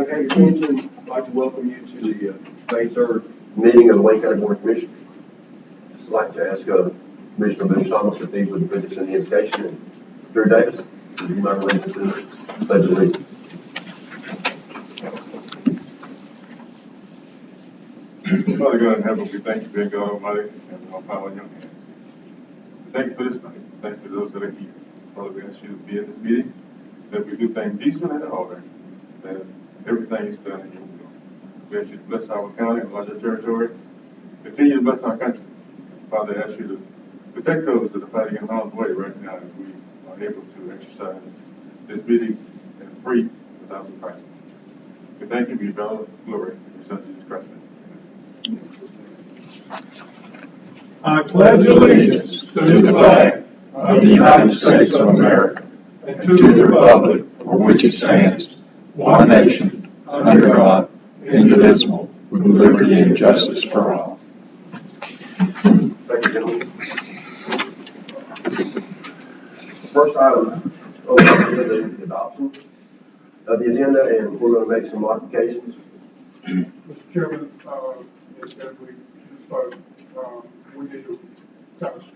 have your attention, I'd like to welcome you to the May 3rd meeting of the Wayne County Board of Commissioners. I'd like to ask Commissioner Bruce Thomas if he would put us in the invocation, and Drew Davis, would you mind leading us in the pledge of allegiance? Father God in heaven, we thank you, dear God Almighty, and all power in your hands. Thank you for this night. Thank you for those that are here. Father, we ask you to be in this meeting, that we do things decent and in order, that everything is done in your will. We ask you to bless our county and larger territory. Continue to bless our country. Father, I ask you to protect those that are fighting in harm's way right now, as we are able to exercise this meeting in free without surprise. We thank you, we value glory in your Son Jesus Christ. I pledge allegiance to the flag of the United States of America and to the republic for which it stands, one nation, under God, indivisible, with liberty and justice for all. Thank you, gentlemen. The first item on the agenda is the adoption of the agenda, and we're going to make some modifications. Mr. Chairman, as we just vote, we need to kind of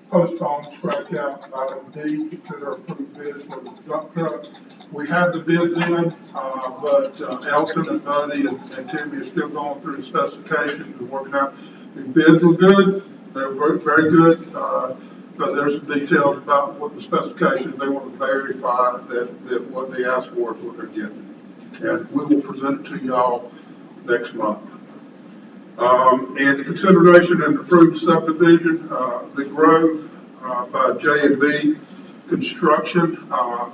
postpone, scratch out item D, consider approved bids for the dump truck. We have the bids in, but Elton and Buddy and Timmy are still going through the specifications and working out. The bids were good, they were very good, but there's some details about what the specifications, they want to verify that what they asked for is what they're getting. And we will present it to y'all next month. And the consideration and approved subdivision, the Grove by J&B Construction.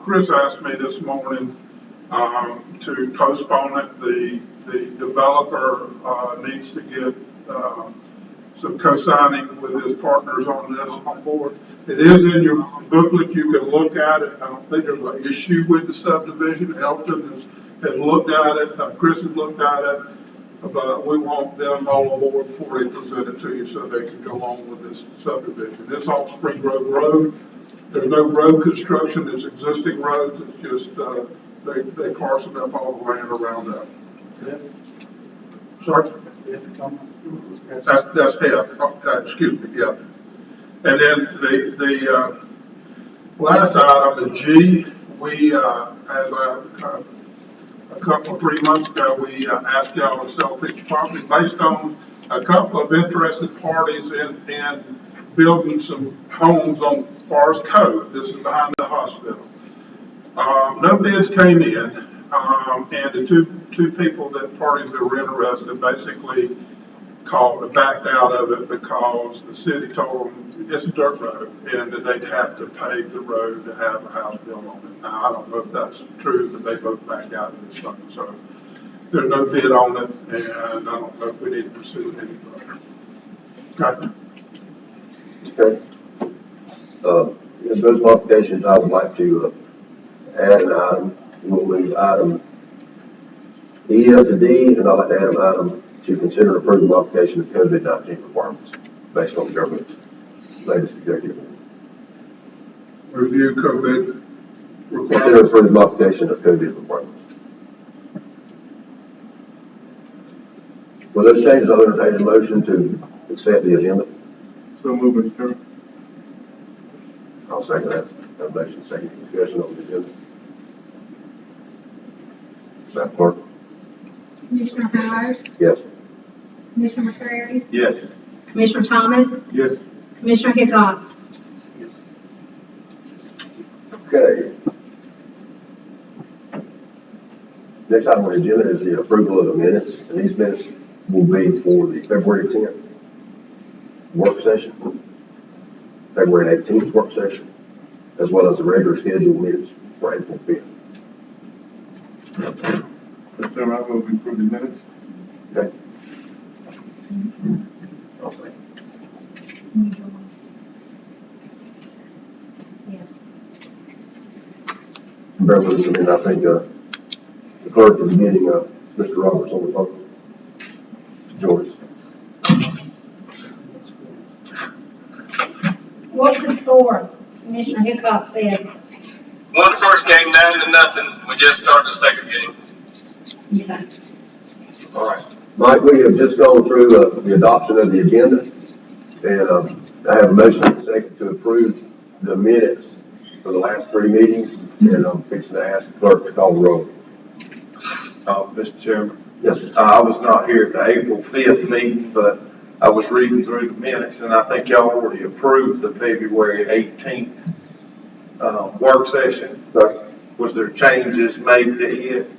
Chris asked me this morning to postpone it. The developer needs to get some co-signing with his partners on this on board. It is in your booklet. You can look at it. I don't think there's an issue with the subdivision. Elton has looked at it. Chris has looked at it. But we want them all on board before they present it to you so they can go on with this subdivision. It's off Spring Grove Road. There's no road construction. It's existing roads. It's just they parcel up all the land around that. Sorry? That's F. Excuse me, yeah. And then the last item is G. We, a couple of 3 months ago, we asked y'all to sell a piece of property based on a couple of interested parties in building some homes on Forest Cove. This is behind the hospital. No bids came in, and the two people parties that were interested basically backed out of it because the city told them it's a dirt road and that they'd have to pave the road to have a house built on it. Now, I don't know if that's true, but they both backed out of this thing. So there's no bid on it, and I don't know if we need to pursue it any further. Okay. In those modifications, I would like to add an item. We'll move item E up to D, and I'd like to add an item to consider approving modification of COVID-19 requirements based on the government's latest executive order. Review COVID requirements. Consider approving modification of COVID requirements. With those changes, I'll entertain a motion to accept the agenda. So move, Mr. Chairman. I'll second that. Have a motion, second discussion on the agenda. Madam Clerk? Commissioner Hires, Yes. Commissioner McCrary, Yes. Commissioner Thomas, Yes. Commissioner Hickox. Yes. Okay. Next item on the agenda is the approval of the minutes, and these minutes will be for the February 10th work session, February 18th work session, as well as the regular scheduled minutes for April 5th. Mr. Chairman, I move we approve the minutes. Okay. I'll say. Yes. Bear with us a minute. I think the clerk is getting Mr. Roberts on the phone. Joyce. What's the score? Commissioner Hickox said. Won the first game 9-0. We just started the second game. Okay. All right. Mike, we have just gone through the adoption of the agenda, and I have a motion and a second to approve the minutes for the last three meetings, and I'm fixing to ask the clerk to call the roll. Mr. Chairman, Yes, sir. I was not here at the April 5th meeting, but I was reading through the minutes, and I think y'all already approved the February 18th, work session. Sir? Was there changes made to it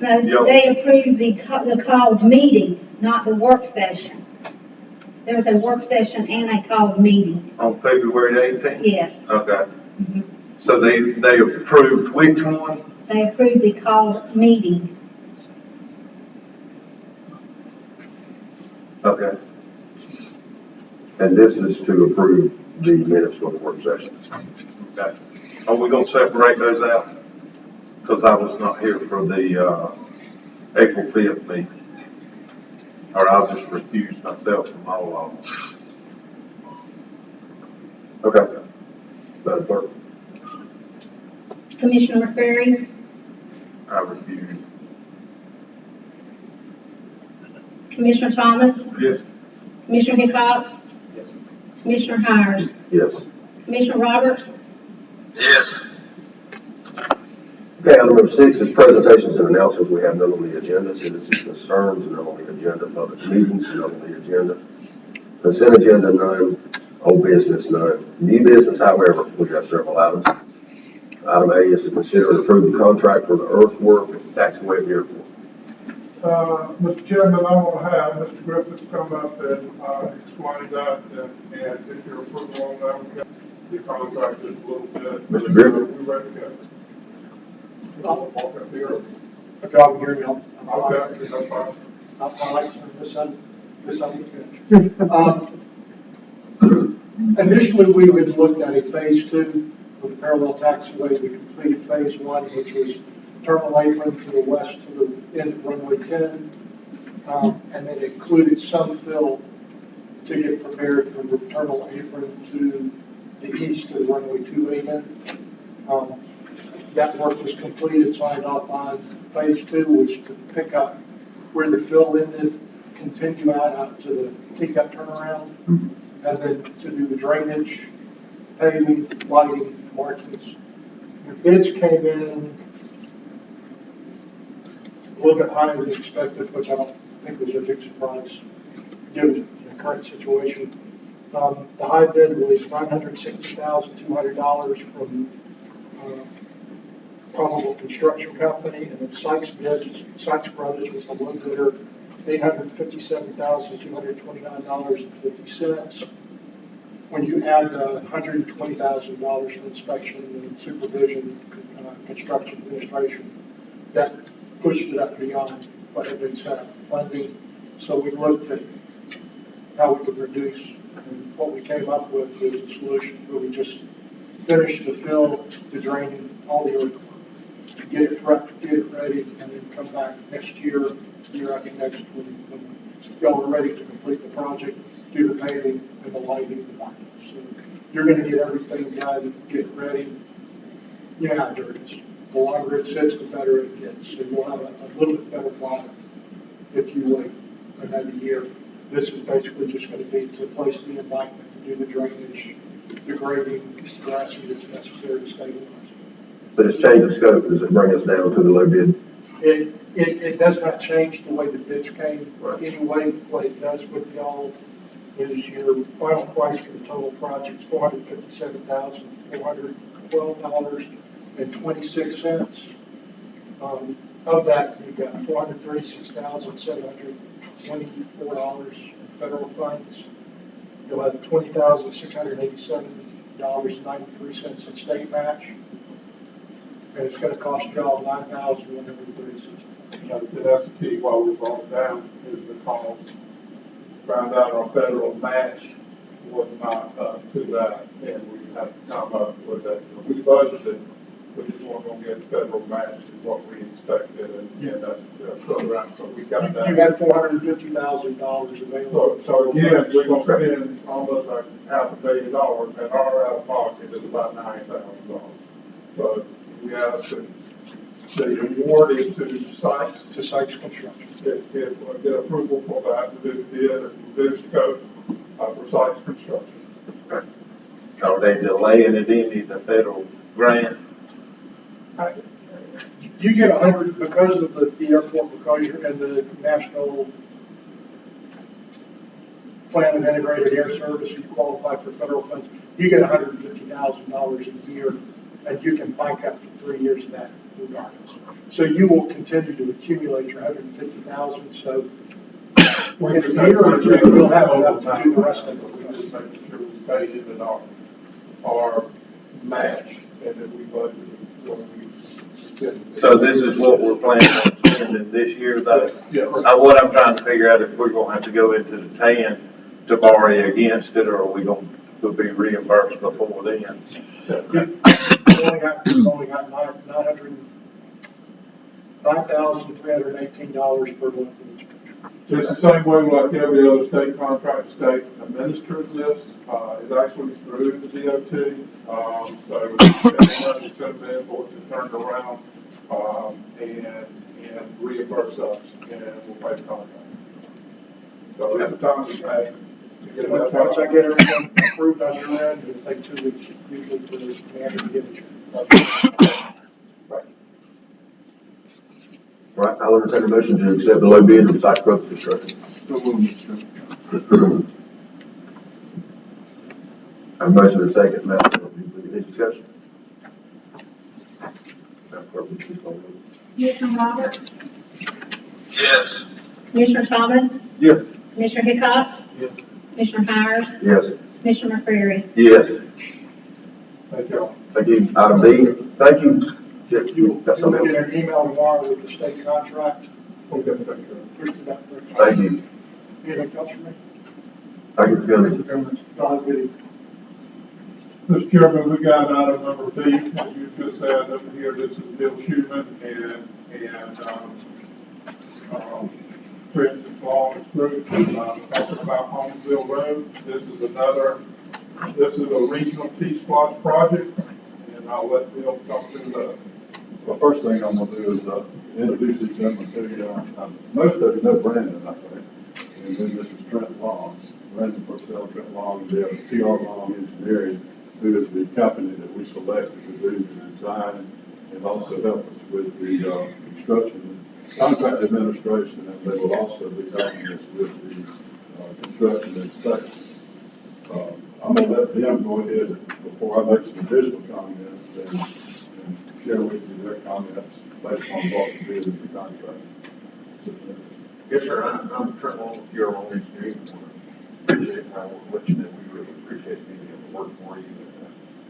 No, they approved the called meeting, not the work session. There was a work session and a called meeting, on February 18th? yes. Okay, Mhm. so they approved which one? They approved the called meeting. Okay. And this is to approve the minutes for the work session. Okay. Are we gonna separate those out? Because I was not here for the, April 5th meeting. Or I'll just recuse myself from all of them. Okay. Madam Clerk? Commissioner McCreary, I refuse. Commissioner Thomas, Yes. Commissioner Hickox, Yes. Commissioner Hires, Yes. Commissioner Roberts, Yes. Okay, item number 6 is presentations and announcements. We have none on the agenda. Citizens' concerns, none on the agenda. Public meetings, none on the agenda. Consent agenda, none. Old business, none. New business, however, we have several items. Item A is to consider and approve the contract for the earthwork at Taxiway Airport. Mr. Chairman, I want to have Mr. Griffiths come up and, explain that, and get your approval on that. We got the contract is a little bit. Mr. Griffiths? We ready to go. Walk up here. If y'all can hear me, Okay, that's fine. I like this on the pitch. Initially, we had looked at a phase 2 of the parallel taxiway. We completed phase 1, which was terminal apron to the west to the end of runway 10, and then included some fill to get prepared from the terminal apron to the east of the runway 28 end. That work was completed, signed off on. Phase 2 was to pick up where the fill ended, continue out to the teacup turnaround, and then to do the drainage, paving, lighting, markings. The bids came in a little bit higher than expected, which I don't think was a big surprise, given the current situation. The high bid was $960,200 from Probable Construction Company, and then Sykes Brothers was the low bidder, $857,229.50. When you add $120,000 for inspection and supervision, construction administration, that pushed it up beyond what had been set up for funding. So we looked at how we could reduce, and what we came up with was a solution where we just finish the fill, the draining, all the earthwork, get it prepped, get it ready, and then come back next year after next, when y'all are ready to complete the project, do the paving and the lighting and the marking. So you're gonna get everything done, get ready. You know how dirt is. The longer it sits, the better it gets. So you'll have a little bit better product if you wait another year. This is basically just gonna be to place the embankment, to do the drainage, the grading, grassing that's necessary to stabilize. So this change of scope, does it bring us down to the low bid? It does not change the way the bids came. Right. Anyway, what it does with y'all is your final price for the total project is $457,412.26. Of that, you've got $436,724 in federal funds. You'll have $20,687.93 in state match. And it's gonna cost y'all $9,136. That's the key, why we brought it down, is because found out our federal match was not up to that, and we had to come up with that. We budgeted, we just weren't gonna get federal match is what we expected, and that's the program, so we got that. You had $450,000 available. So again, we're gonna spend almost like $500 million, and our out of pocket is about $9,000. So we have to The award is to Sykes. to Sykes Construction. If we get approval for that, we do bid and we do scope for Sykes Construction. Are they delaying it any, the federal grant? You get 100, because of the airport, because you're in the National Plan of Integrated Air Service, you qualify for federal funds, you get $150,000 a year, and you can bank up to 3 years of that regardless. So you will continue to accumulate your 150,000, so in a year or two, we'll have enough to do the rest of We're it. just making sure we stay in our match, and that we budget when we. So this is what we're planning on spending this year, though? Yeah. What I'm trying to figure out if we're gonna have to go into the tan to borrow against it, or are we gonna be reimbursed before then? You've only got $9,318 per local inspection. So it's the same way like every other state contract, state administers this, it actually through the DOT. So it's sent the invoice and turned around, and reimburse us, and we'll pay the contract. So it's a timely fashion. to get that Once I get everything approved on your end, it'll take 2 weeks usually for the manager to get it. Right. All right, I'll entertain a motion to accept the low bid from Sykes Road Construction. So moved, Mr. Chairman. Have a motion and a second, Madam Clerk, will you please lead discussion? Madam Clerk, will you please call the roll? Commissioner Roberts, Yes. Commissioner Thomas, Yes. Commissioner Hickox, Yes. Commissioner Myers, Yes. Commissioner McCreary. Yes. Thank you all. Thank you. Item D, thank you. Jeff, You got something will else? get an email tomorrow with the state contract. Okay, thank you. Push to that first. Thank you. Anything else from me? Thank you for coming. Don, Whitty. Mr. Chairman, we got item number B, as you just said, over here, this is Bill Schuman and Trent Long's group, talking about Holmesville Road. This is a regional T-Splosh project, and I'll let Bill talk through that. Well, first thing I'm gonna do is, introduce these gentlemen to you. Most of you know Brandon, I think. And then this is Trent Long. Brandon Purcell, Trent Long, they have TR Long Engineering, who is the company that we selected to do the design and also help us with the, construction, contract administration, and they will also be helping us with the, construction inspection. I'm gonna let them go ahead before I make some additional comments and share with you their comments based on what we did in the contract. Yes, sir, I'm Trent Long with your own engineering. Appreciate, I want to let you know, we really appreciate being able to work for you and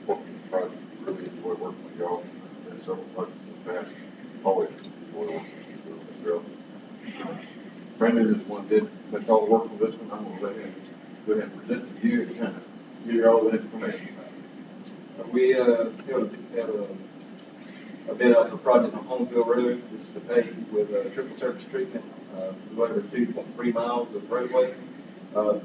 working on the project. We really enjoy working with y'all. Been several projects in the past, always enjoy working with you as well. Brandon is one did make all the work on this one. I'm going to let him go ahead and present to you and kind of give you all the information about it. We had a bid out for a project on Holmesville Road. This is to pave with triple surface treatment, a little over 2.3 miles of roadway.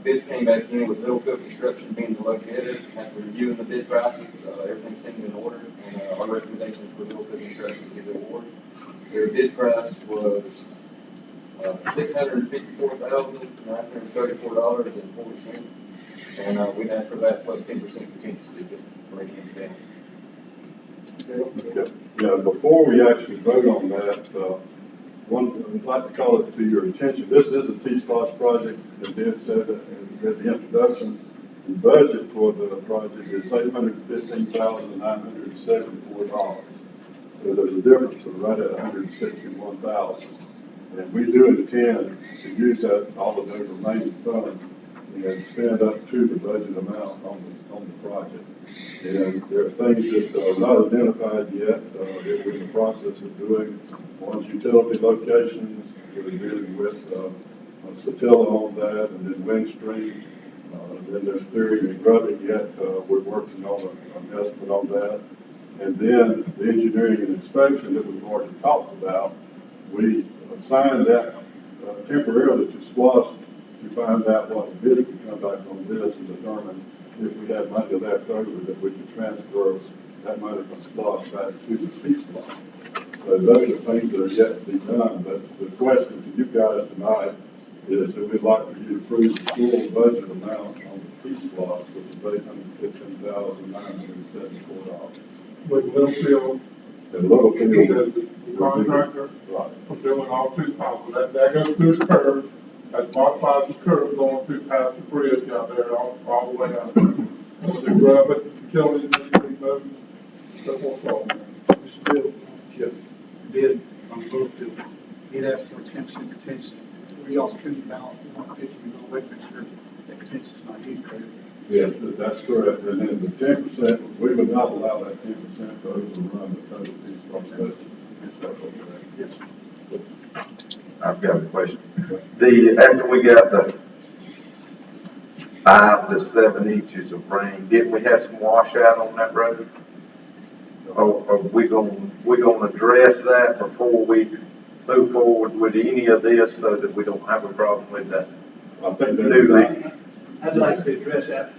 Bids came back in with Littlefield Construction being the low bidder. After reviewing the bid prices, everything seemed in order, and our recommendations for Littlefield Construction to get the award. Their bid price was $654,934.40, and we'd ask for that plus 10% contingency just for any incident. Okay. Yeah, before we actually vote on that, I'd like to call it to your attention. This is a T-Splosh project, as Dave said in the introduction. The budget for the project is $815,974. So there's a difference of right at $161,000. And we do intend to use that, all of those remaining funds, and spend up to the budget amount on the project. And there are things that are not identified yet, that we're in the process of doing. One's utility locations, we're dealing with Satilla on that, and then Windstream. Then there's clearing and grubbing yet, we're working on an estimate on that. And then the engineering and inspection that we've already talked about, we assigned that temporarily to SPLOST to find out what the bid could come back on this and determine if we had money left over that we could transfer that money from SPLOST back to the T-Splosh. So So those are things that are yet to be done, but the question to you guys tonight is that we'd like for you to approve the full budget amount on the T-Splosh, which is $815,974. With Littlefield, And Littlefield. the contractor, Right. for doing all two miles. That goes through the curve, that modifies the curve going through past the bridge out there, all the way out. So they rub it, utilities, removed, so forth, so on. Mr. Bill, bid on Littlefield, he'd asked for a 10% contingency. We all spending balance in 150, we go away, make sure that contingency is not used, correct? Yes, that's correct. And then the 10%, we would not allow that 10% to overrun the total T-Splosh budget. Yes, sir. I've got a question. After we got the 5 to 7 inches of rain, didn't we have some washout on that road? Or are we gonna address that before we move forward with any of this so that we don't have a problem with that? I think New that's, leaf. I'd like to address that.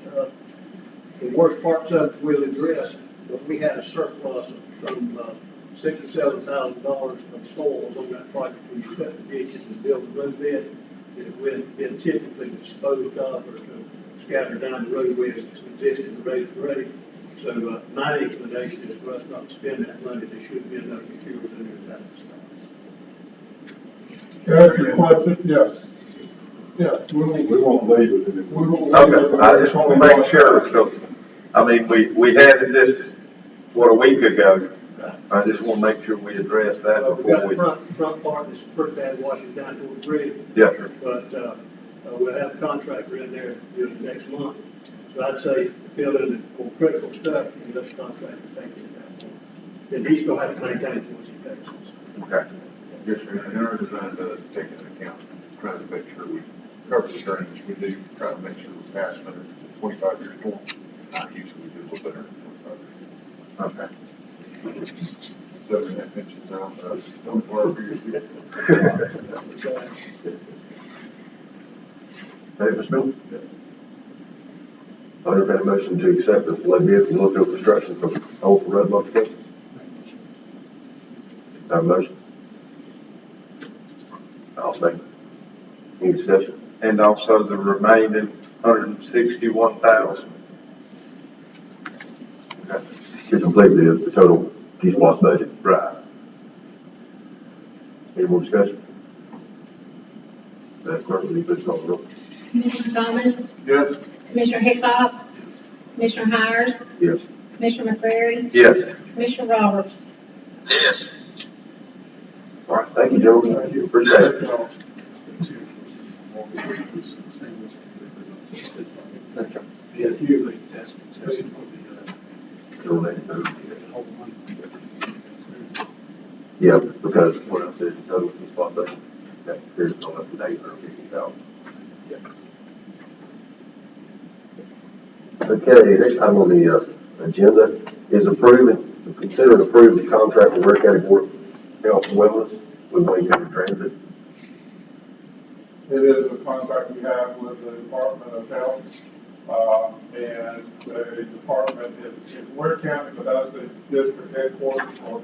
The worst parts of it we'll address, but we had a surplus of some $6,000 or $7,000 of soils on that project. We cut the ditches and built the road bed. It would been typically disposed of or to scatter down the roadway as it's existing and ready to grade. So my explanation is for us not to spend that money. There should be enough materials in there that it's To answer your question, yes. Yes, we won't leave it in we will. Okay, I just want to make sure, because, I mean, we had this, a week ago. I just want to make sure we address that We've before got we. the front part that's pretty bad washing down toward the bridge. Yes, sir. But we'll have a contractor in there during the next month. So I'd say fill in the more critical stuff and let the contractor take it at that point. Then he's gonna have to maintain it once he takes it. Okay. Yes, sir, and our design does take into account, trying to make sure we cover the drainage. We do try to make sure we pass under 25-year storm. Not usually we do a little better than 25 years. Okay. 7.5 inches out, 24 years. Hey, Mr. Miller? I entertain a motion to accept the flood bid from Littlefield Construction for Old Road modifications. Have a motion? I'll second. Any discussion? And also the remaining 161,000. Okay. To complete the total T-Splosh budget. Right. Any more discussion? Madam Clerk, will you please call the roll? Commissioner Thomas, Yes. Commissioner Hickox, Commissioner Hires, Yes. Commissioner McCreary, Yes. Commissioner Roberts. Yes. All right, thank you, gentlemen. Thank you. Appreciate it. Yeah, usually that's for Yeah, because when I said the total T-Splosh budget, that appears on up to $850,000. Okay, next item on the agenda is consider and approve the contract with Ware County Board of Health and Wellness with Wayne County Transit. It is a contract we have with the Department of Health, and the department is Ware County, but that's the district headquarters for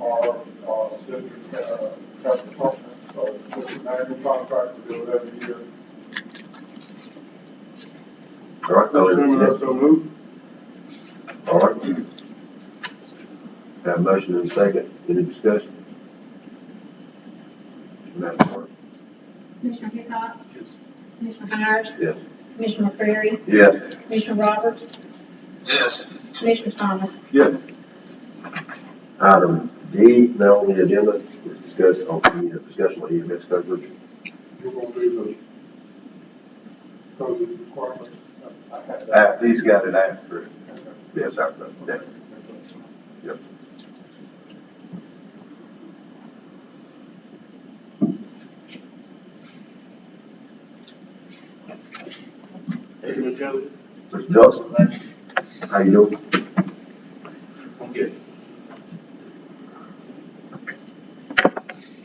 our district health department. So it's an annual contract, we do it every year. All right, Mr. Chairman, I so move. all right. Have a motion and a second. Any discussion? Madam Clerk? Commissioner Hickox, Commissioner Hires, Yes. Commissioner McCreary, Yes. Commissioner Roberts, Yes. Commissioner Thomas. Yes. Item D, now on the agenda, is discuss on the discussion on EMS coverage. We're going to do the code requirements. I had that. He's got it after. Yes, I, yeah. Yep. Hey, Joe. Mr. Johnson, how you doing? I'm good.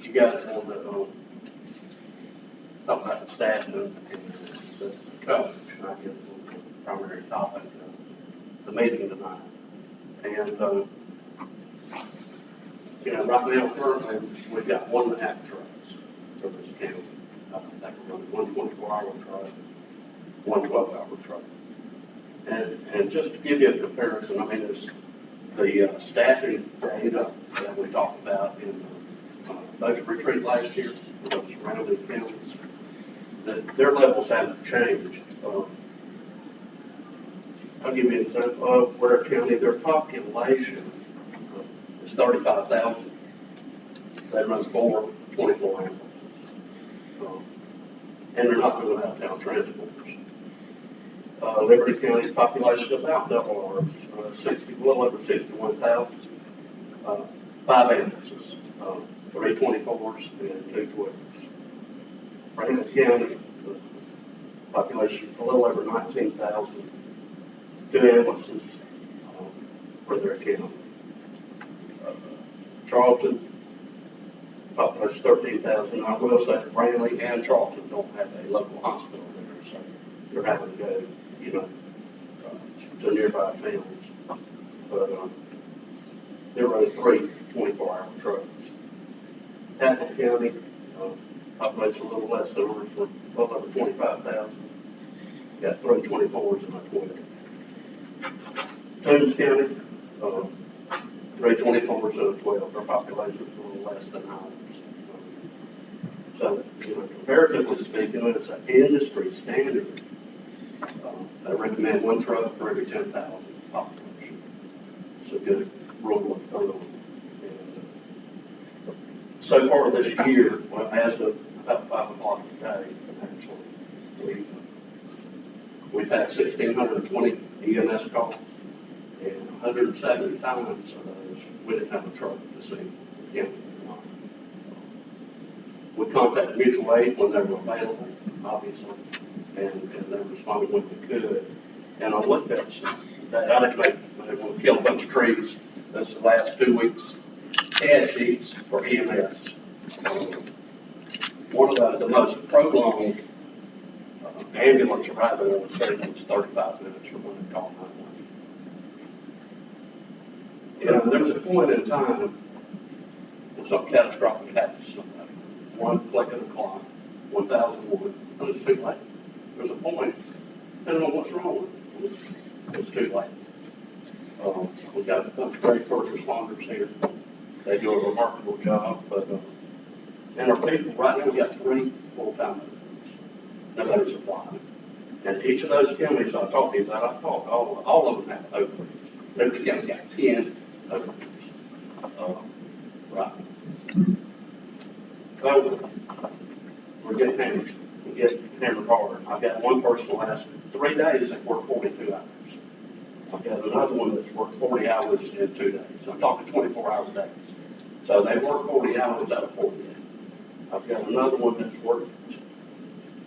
You guys want to talk about the staff and the coverage, I guess, was the primary topic of the meeting tonight. And You know, right now, currently, we've got 1.5 trucks for this county. I think we're running one 24-hour truck, one 12-hour truck. And just to give you a comparison, I mean, there's the staffing data that we talked about in the budget retreat last year for those surrounding counties, that their levels haven't changed. I'll give you an example of Ware County, their population is 35,000. They run 4 24 ambulances. And they're not doing out-of-town transporters. Liberty County's population is about double ours, a little over 61,000. 5 ambulances, 3 24s and 2 12s. Brandon County, population a little over 19,000. 2 ambulances for their county. Charlton, population 13,000. I will say Brantley and Charlton don't have a local hospital there, so you're having to go, you know, to nearby towns. But they're running 3 24-hour trucks. Tackle County, population a little less than ours, a little over 25,000. Got 3 24s and a 12. Toombs County, 3 24s and a 12. Their population is a little less than ours. So, you know, comparatively speaking, it's an industry standard. They recommend 1 truck for every 10,000 population. It's a good rule of thumb. And so far this year, well, as of about 5 o'clock today, actually, we've had 1,620 EMS calls, and 170 times of those we didn't have a truck to see the county. We contacted mutual aid when they were available, obviously, and they responded when we could. And I looked at some, I think they want to kill a bunch of trees. That's the last 2 weeks ad sheets for EMS. One of the most prolonged ambulance arriving on the scene was 35 minutes from when they called 911. You know, there was a point in time when something catastrophic happened to somebody. One click of the clock, 1,001, and it's too late. There's a point, depending on what's wrong with it, it's too late. We've got a bunch of great first responders here. They do a remarkable job, but, and our people, right now, we got 3 full-time members. Nobody's applying. And each of those counties I talked to you about, I've talked, all of them have openings. Liberty County's got 10 openings. Right. So, we're getting hammered. We get hammered hard. I've got one person the last 3 days that worked 42 hours. I've got another one that's worked 40 hours in 2 days. I'm talking 24-hour days. So they work 40 hours out of 48. I've got another one that's worked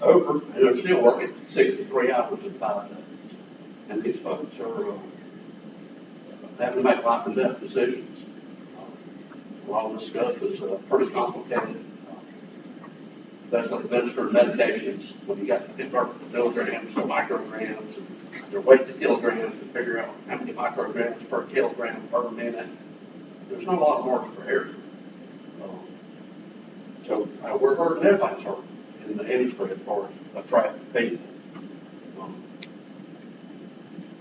over, and they're still working 63 hours in 5 days. And these folks are having to make life and death decisions. A lot of this stuff is pretty complicated. Especially administered medications, when you got to convert the milligrams to micrograms, and their weight to kilograms, and figure out how many micrograms per kilogram per minute. There's not a lot of margin for error. So we're hurting, everybody's hurting in the industry as far as attracting people.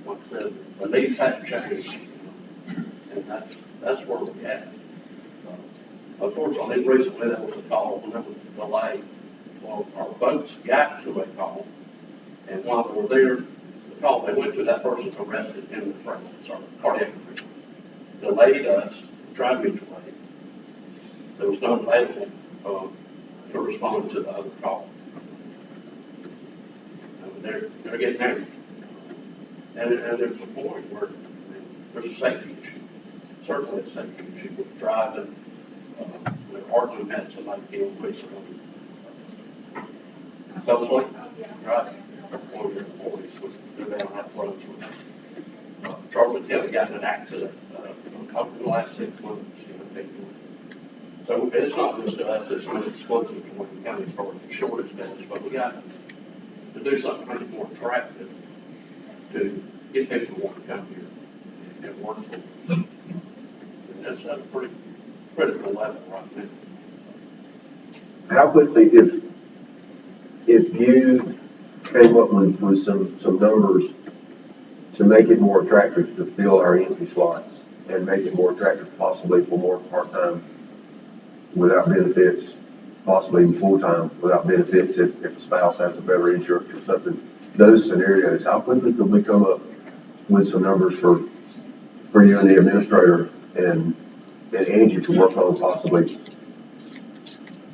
Like I said, the needs have changed, and that's where we're at. Unfortunately, recently there was a call when there was a delay. Well, our boats got to a call, and while they were there, the call they went to, that person arrested in the presence of cardiac arrest. Delayed us, tried mutual aid. There was none available to respond to the other call. They're getting hammered. And there's a point where there's a safety issue. Certainly a safety issue with driving. Hardly had somebody killed recently. Personally, right? One of their employees would go down and have runs with them. Charlton County got in an accident in the last 6 months. So it's not just us, it's not exclusive to Wayne County as far as the shortage goes, but we got to do something to make it more attractive to get people to want to come here and work for us. And that's pretty critical level right now. How quickly, if you came up with some numbers to make it more attractive to fill our empty slots and make it more attractive possibly for more part-time without benefits, possibly even full-time without benefits if a spouse has a better insurance or something, those scenarios, how quickly could we come up with some numbers for you and the administrator and Angie to work on possibly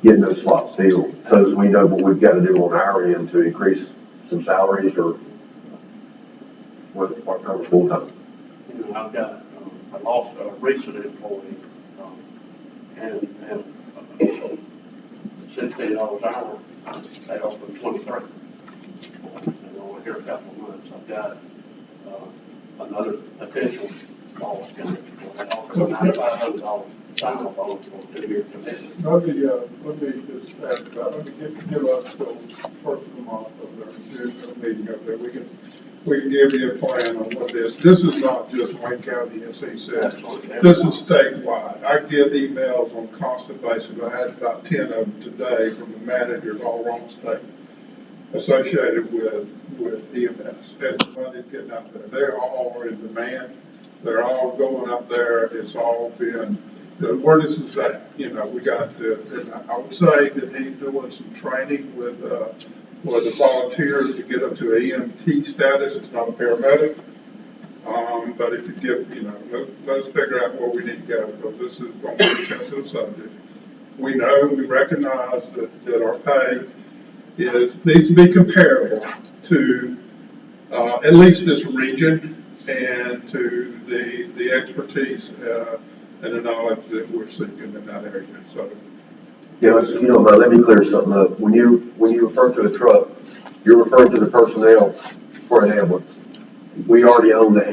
getting those slots filled so that we know what we've got to do on our end to increase some salaries or whether it's part-time or full-time? You know, I've got, I lost a recent employee, and $16 an hour, they offered 23. And over here a couple of months, I've got, another potential loss coming. They offered $9,500 sign-on bonus for a 2-year commitment. Let me just add to that, let me give us till first of the month of their meeting up there. We can give you a plan on what this is not just Wayne County, as he said. This is statewide. I get emails on a constant basis. I had about 10 of them today from the managers all around the state associated with EMS. And the money's getting out there. They're all in demand. They're all going up there. It's all been, where this is at, you know, we got to, and I would say that he's doing some training with the volunteers to get up to EMT status. It's not a paramedic. But if you give, you know, let's figure out where we need to go, because this is going to be a sensitive subject. We know, we recognize that our pay needs to be comparable to at least this region and to the expertise and the knowledge that we're seeking in that area. So, Yeah, you know, but let me clear something up. When you refer to a truck, you're referring to the personnel for an ambulance. We already own the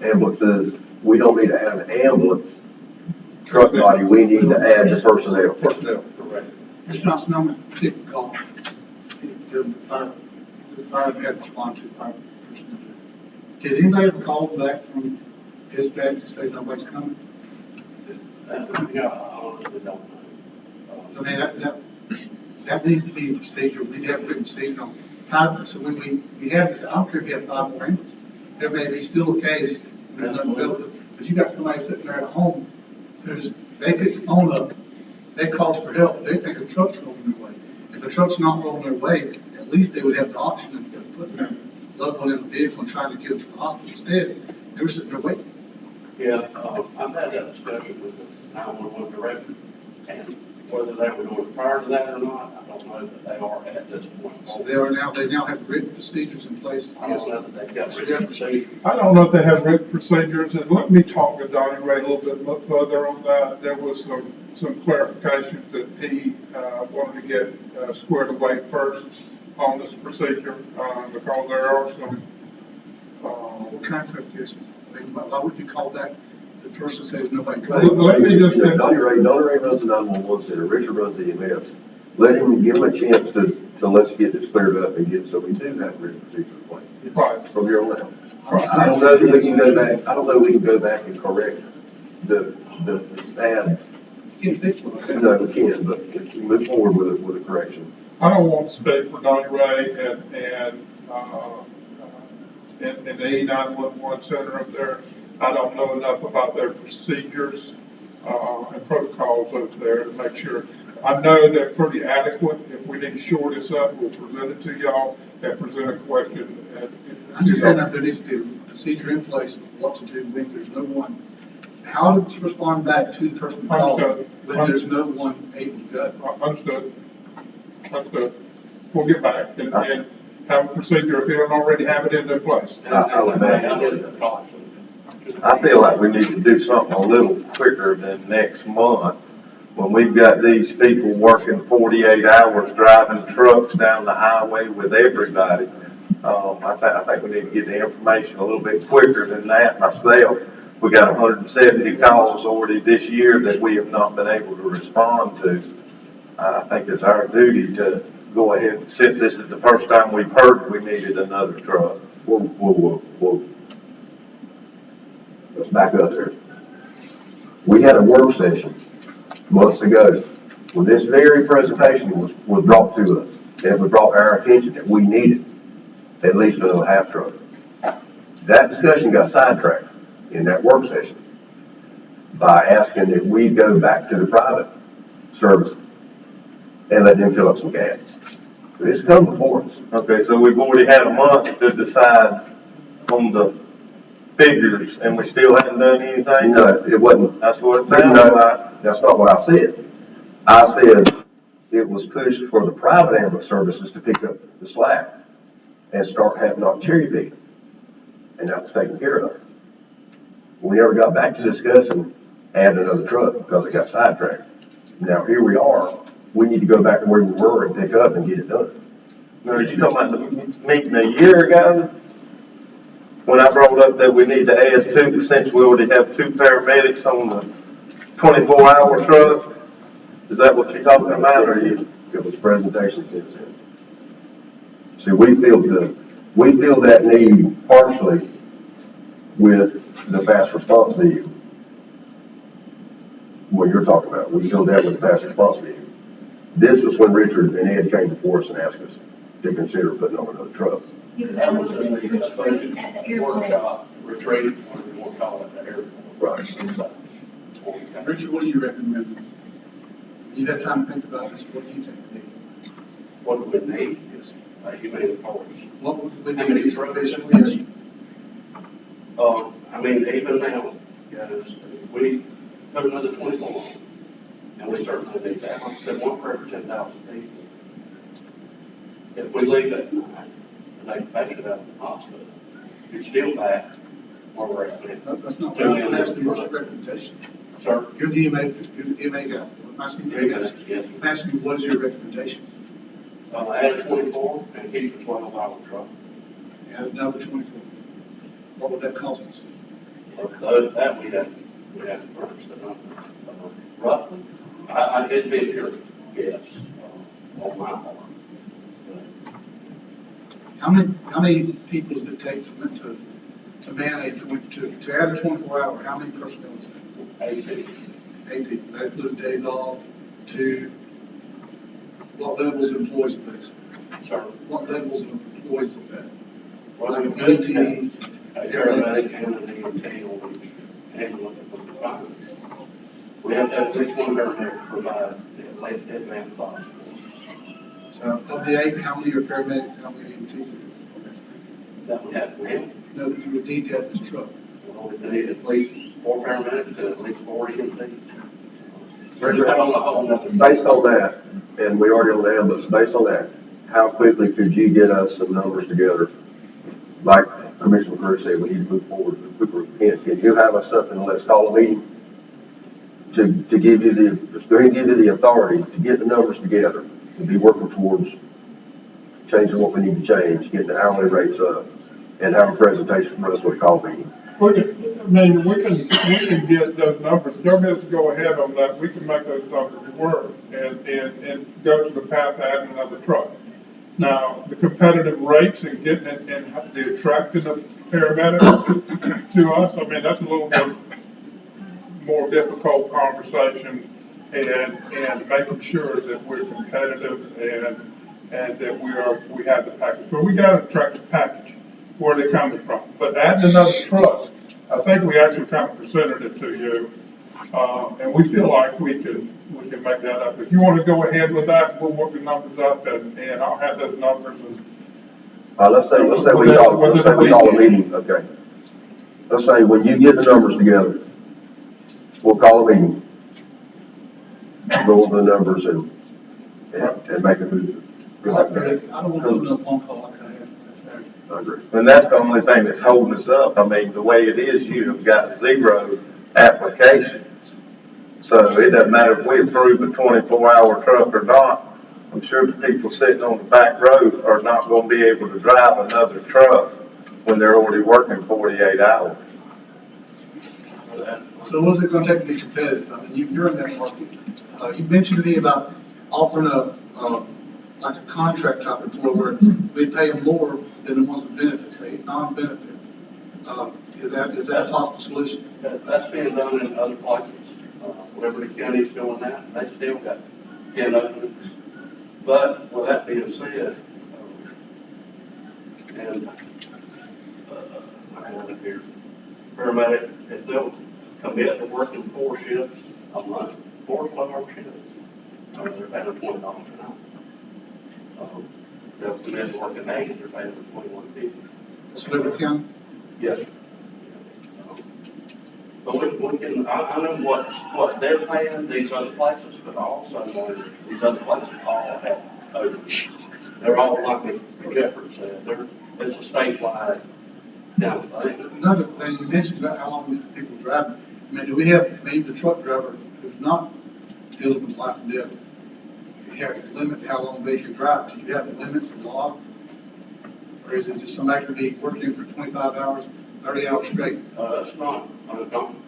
ambulances. We don't need to add an ambulance truck body. We need to add the personnel. correct. Mr. Johnson, I'm going to take a call to the fire had responded to fire personnel. Did anybody ever call back from dispatch to say nobody's coming? Yeah, I honestly don't know. I mean, that needs to be a procedure. We have a procedure on how, so when we have this, I don't care if you have 5 more ambulances, there may be still a case, there's nothing built, but you got somebody sitting there at home who's, they pick the phone up, they call for help, they think a truck's rolling their way. If the truck's not rolling their way, at least they would have the option of putting their loved one in the vehicle and trying to get them to the hospital. Instead, they were sitting there waiting. Yeah, I've had that discussion with the 911 director, and whether they were doing it prior to that or not, I don't know that they are at this point. So they now have written procedures in place. I don't know that they've got written procedures. I don't know if they have written procedures, and let me talk with Donnie Ray a little bit further on that. There was some clarifications that he wanted to get squared away first on this procedure, because there are some. What kind of clarifications? Why would you call that? The person says nobody. Let me just. Donnie Ray runs the 911 center. Richard runs the EMS. Let him give him a chance to let's get this cleared up and get so we do have written procedure in place. Right. From your own house. I don't know that we can go back. I don't know we can go back and correct the bad. No, we can't. But if we move forward with a correction. I don't want to speak for Donnie Ray and the 911 center up there. I don't know enough about their procedures and protocols over there to make sure. I know they're pretty adequate. If we need to shore this up, we'll present it to y'all and present a question. I'm just saying that there needs to be a procedure in place of what to do when there's no one, how to respond back to the person calling when there's no one able to go. Understood. We'll get back and have a procedure if they don't already have it in their place. I feel like we need to do something a little quicker than next month, when we've got these people working 48 hours driving trucks down the highway with everybody. I think we need to get the information a little bit quicker than that myself. We got 170 calls already this year that we have not been able to respond to. I think it's our duty to go ahead, since this is the first time we've heard we needed another truck. Whoa. Let's back up there. We had a work session months ago, when this very presentation was brought to us, it was brought to our attention that we needed at least another half truck. That discussion got sidetracked in that work session by asking that we go back to the private service and let them fill up some gas. It's come before us. Okay, so we've already had a month to decide on the figures, and we still haven't done anything? No, it wasn't. That's what it sounded No, like. that's not what I said. I said it was pushed for the private ambulance services to pick up the slack and start having not cherry pick. And that was taken care of. We never got back to discussing adding another truck because it got sidetracked. Now, here we are. We need to go back to where we were and pick up and get it done. Now, you talking about the meeting a year ago? When I brought up that we need to add two, since we already have two paramedics on the 24-hour truck? Is that what you're talking about, or you? It was presentation since then. See, we feel that need partially with the fast response vehicle. What you're talking about, we feel that with the fast response vehicle. This was when Richard and Ed came before us and asked us to consider putting on another truck. That was just the exploded workshop, retreat, whatever you want to call it, at the airport. Right. Richard, what do you recommend? You had time to think about this, what do you think we need? What do we need? Yes. You made a course. What would we How need to many be trucks sufficient? do we Yes. need? I mean, even now, guys, if we put another 24 on, and we certainly need that, like I said, one for every 10,000 people. If we leave it at night, and they patch it out of the hospital, you're still back where we're at now. That's not what I'm asking you, what's your recommendation? Sir? You're the EMA guy. I'm asking you, Yes. I'm asking you, what is your recommendation? Add 24 and keep the 12-hour truck. Add another 24. What would that cost us? That we have to furnish the numbers. Roughly, it'd be a pure guess on my part. How many people does it take to man to add a 24-hour? How many personnel is that? 8 people. 8 people. That includes days off. To what levels of employees are those? Sir? What levels of employees is that? Well, we Like could EMT, have a paramedic and an EMT on each ambulance that we provide. We have to have at least one paramedic to provide the advanced life support. So of the 8, how many are paramedics? How many EMTs is That we have now. No, but you would need to have this truck. Well, we need at least 4 paramedics and at least 4 EMTs. Richard, I don't know how long based on that, and we already on the ambulance, based on that, how quickly could you get us some numbers together? Like Commissioner McCreary said, we need to move forward as quickly as we can. Can you have us something, let's call a meeting to give you the authority to get the numbers together and be working towards changing what we need to change, getting the hourly rates up, and have a presentation for us with a call meeting? We can get those numbers, go ahead and go ahead on that, we can make those numbers work and go to the path to adding another truck. Now, the competitive rates and getting, and the attracting of paramedics to us, I mean, that's a little bit more difficult conversation and making sure that we're competitive and that we have the package. But we gotta attract the package, where they're coming from. But adding another truck, I think we actually kind of presented it to you, and we feel like we can make that up. If you want to go ahead with that, we'll work the numbers up, and I'll have those numbers. And Let's say we call a meeting, okay. Let's say when you get the numbers together, we'll call a meeting, go over the numbers and make a move. I don't want to do another phone call like I had. I agree. And that's the only thing that's holding us up. I mean, the way it is, you have got 0 applications. So it doesn't matter if we approve a 24-hour truck or not. I'm sure the people sitting on the back row are not going to be able to drive another truck when they're already working 48 hours. So what is it going to take to be competitive? I mean, you're in that market. You mentioned to me about offering like a contract type employee where we pay them more than the ones with benefits, say non-benefit. Is that a possible solution? That's being done in other places. Liberty County's doing that, they still got 10 openings. But with that being said, I have it here, paramedic, if they'll commit to working 4 shifts a month, 4 12-hour shifts, they're paying them $20 an hour. They'll commit to working 8, they're paying them $21.50. That's Liberty County? Yes, sir. But we can, I know what they're paying these other places, but also know these other places all have openings. They're all like Mr. Jeffrey said, it's a statewide kind of thing. Another thing, you mentioned about how long these people driving. I mean, do we have, maybe the truck driver who's not dealing with life and death, it has a limit to how long they can drive? Do you have limits in law? Or is it just somebody can be working for 25 hours, 30 hours straight? It's not uncommon.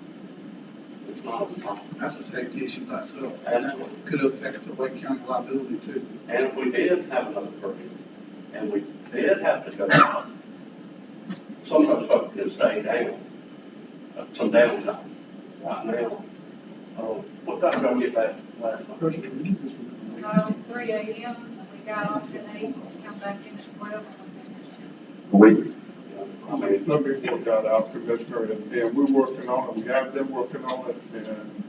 It's not uncommon. That's a safety issue by itself. Absolutely. Could affect the Wake County liability too. And if we did have another person, and we did have to go out, some of those folks can stay down, some downtime. Right now, what time did I get back last night? Person, can we get this one? Got on 3 a.m., we got off at 8, we come back in at 12, and we finished. We, I mean, Let me work that out, Commissioner, and we're working on it, we have been working on it, and,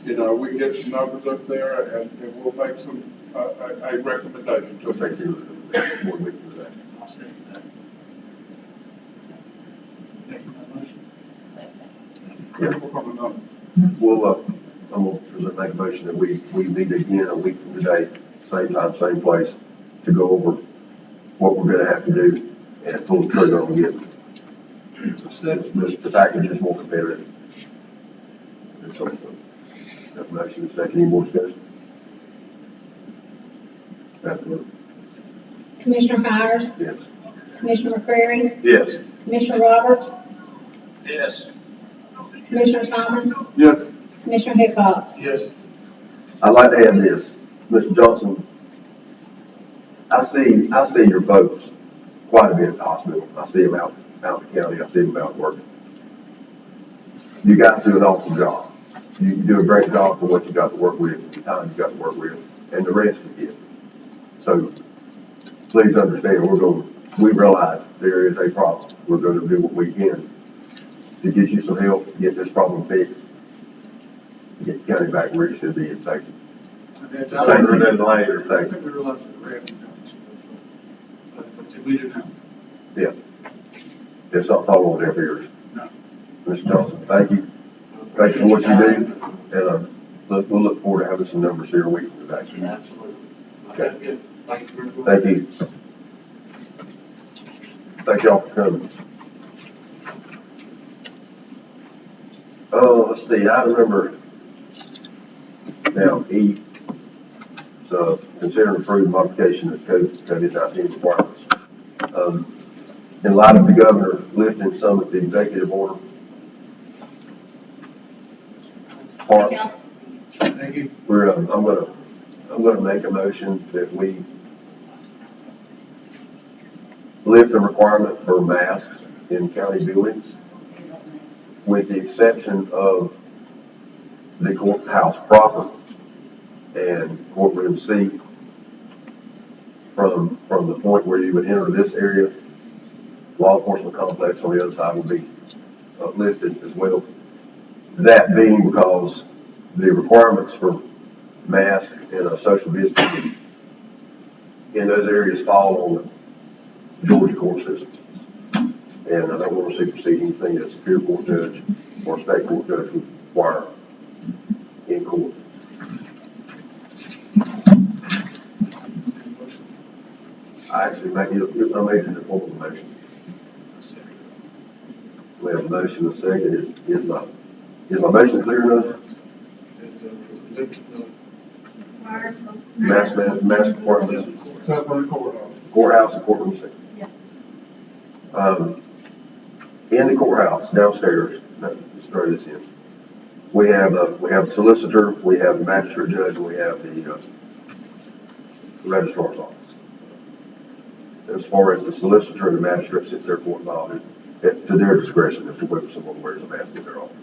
you know, we get some numbers up there, and we'll make some, a recommendation to let's say, them. more we can do that. I'll second that. Making that motion. Critical from the number. We'll, I'm gonna present, make a motion that we meet again a week from today, same time, same place, to go over what we're gonna have to do and pull the trigger on getting the package is more competitive. And so, that motion, second, any more discussion? Absolutely. Commissioner Hires, Yes. Commissioner McCreary, Yes. Commissioner Roberts, Yes. Commissioner Thomas, Yes. Commissioner Hickox. Yes. I'd like to add this, Mr. Johnson, I see your folks quite a bit at the hospital. I see them out in the county, I see them out working. You guys do an awesome job. You do a great job for what you got to work with, the time you got to work with, and the rest you get. So, please understand, we realize there is a problem. We're gonna do what we can to get you some help, get this problem fixed, get the county back where it should be in safety. Sooner than later. I think we realized that we're having so, but we do now. Yeah. It's not falling on deaf ears. No. Mr. Johnson, thank you. Thank you for what you do, and, we'll look forward to having some numbers here a week from today. absolutely. Okay, good. Thank you very much. Thank you. Thank y'all for coming. Oh, let's see, I remember now E, so consider approved modification of COVID-19 requirements. In light of the governor lifting some of the executive order parts, Thank you. I'm gonna make a motion that we lift the requirement for masks in county buildings, with the exception of the courthouse proper and courtroom C, from the point where you would enter this area. Law enforcement complex on the other side will be lifted as well. That being because the requirements for mask and social distancing in those areas fall on the Georgia court systems. And I don't want to supersede anything that a Superior Court judge or a state court judge would require in court. I actually make it, I'm making the form of the motion. We have a motion and a second. Is my motion clear enough? Myers, Mask requirements, That's for the courthouse. courthouse and courtroom C. Yeah. In the courthouse downstairs, let's throw this in. We have a solicitor, we have the magistrate judge, and we have the registrar's office. As far as the solicitor and the magistrate sits there court involved, to their discretion as to whether someone wears a mask in their office.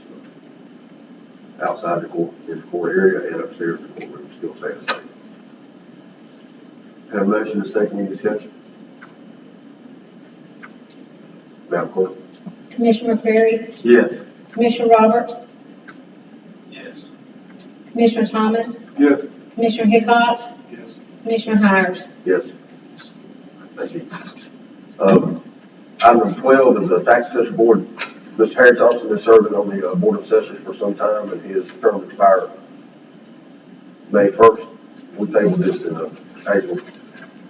outside the court, in the court area and upstairs in the courtroom, still stay the same. Have a motion, a second, any discussion? Madam Clerk? Commissioner Perry, Yes. Commissioner Roberts, Yes. Commissioner Thomas, Yes. Commissioner Hickox, Yes. Commissioner Hires. Yes. Thank you. Item 12 is the Tax Assessor Board. Mr. Harry Thompson is serving on the Board of Assessors for some time, and his term expires May 1st. We tabled this in April.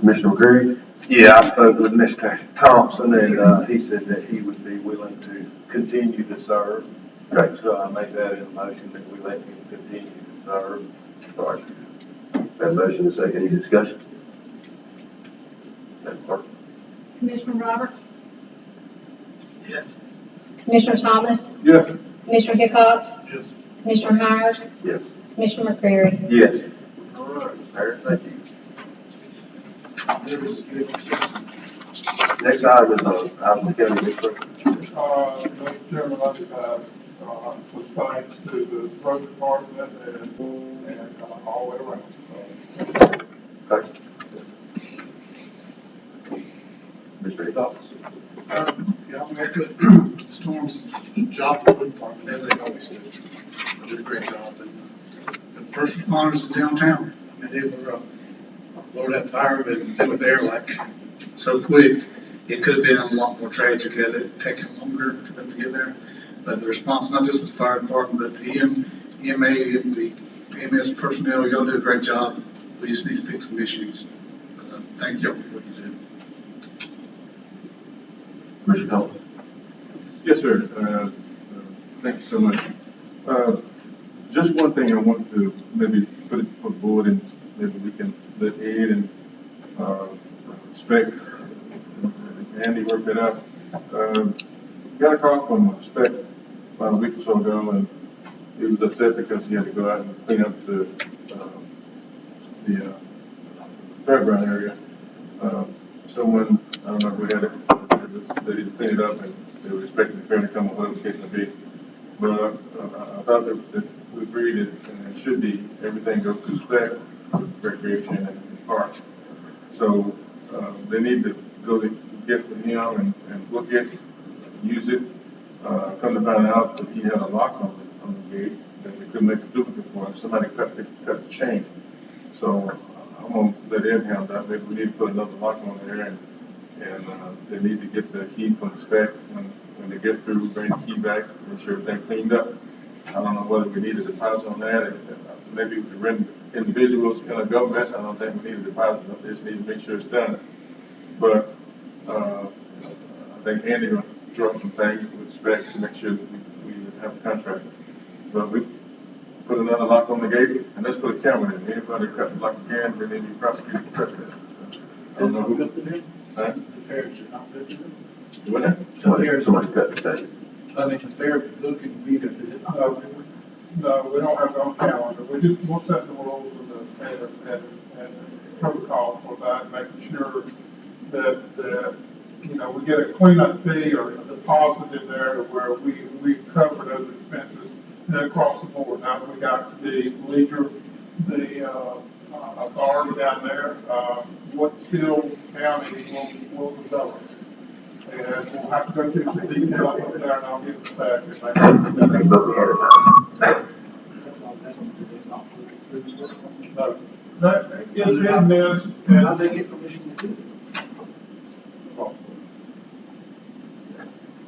Commissioner McCreary? Yeah, I spoke with Mr. Thompson, and he said that he would be willing to continue to serve. Okay. So I make that in a motion that we let him continue to serve. All right. Have a motion, a second, any discussion? Madam Clerk? Commissioner Roberts, Yes. Commissioner Thomas, Yes. Commissioner Hickox, Yes. Commissioner Hires, Yes. Commissioner McCreary. Yes. All right, Mr. Harris, thank you. Next item is item of the county administrator. Mr. Chairman, I just have, some thanks to the road department and all the way around. Okay. Mr. Hickox? Yeah, I'm very good. Storm's job for the road department, as they always do. They did a great job. And the first responders in downtown, I mean, they were, Lord, that fire, but they were there like so quick. It could have been a lot more tragic had it taken longer for them to get there. But the response, not just the fire department, but the EMA and the EMS personnel, y'all do a great job. We just need to fix some issues. Thank y'all for what you do. Commissioner Thomas? Yes, sir. Thank you so much. Just one thing I want to maybe put it for the board, and maybe we can let Ed and Spec and Andy work that out. Got a call from Spec about a week or so ago, and he was upset because he had to go out and clean up the fairground area. Someone, I don't know who had it, they didn't clean it up, and they were expecting the fair to come on whatever the case may be. But I thought that we agreed that it should be everything goes to Spec, recreation and parks. So they need to go to get with him and look at it, use it. Come to find out that he had a lock on the gate that they couldn't make a duplicate for him. Somebody cut the chain. So I'm gonna let Ed handle that. Maybe we need to put another lock on there, and they need to get the key from the Spec when they get through, bring the key back, make sure everything cleaned up. I don't know whether we need a deposit on that. Maybe we could rent individuals in a government. I don't think we need a deposit. We just need to make sure it's done. But I think Andy will draw up some things with Spec to make sure that we have a contract. But we put another lock on the gate, and let's put a camera in. Anybody cut the lock again, then they be prosecuted for trespass. I don't know who. Huh? The fair should not live in it. What that? Somebody cut the chain. I mean, the fair looking to be there, did it not? No, we don't have it on calendar. We'll set the rules and protocol for that, making sure that, we get a cleanup fee or a deposit in there where we cover those expenses across the board. Now, we got the leisure, the authority down there, what Steele County will develop. And we'll have to go through some details up there, and I'll get it back. They both ahead of time. That's what I was asking, did they not look through the work? No, that is in this, How and they get permission to do it?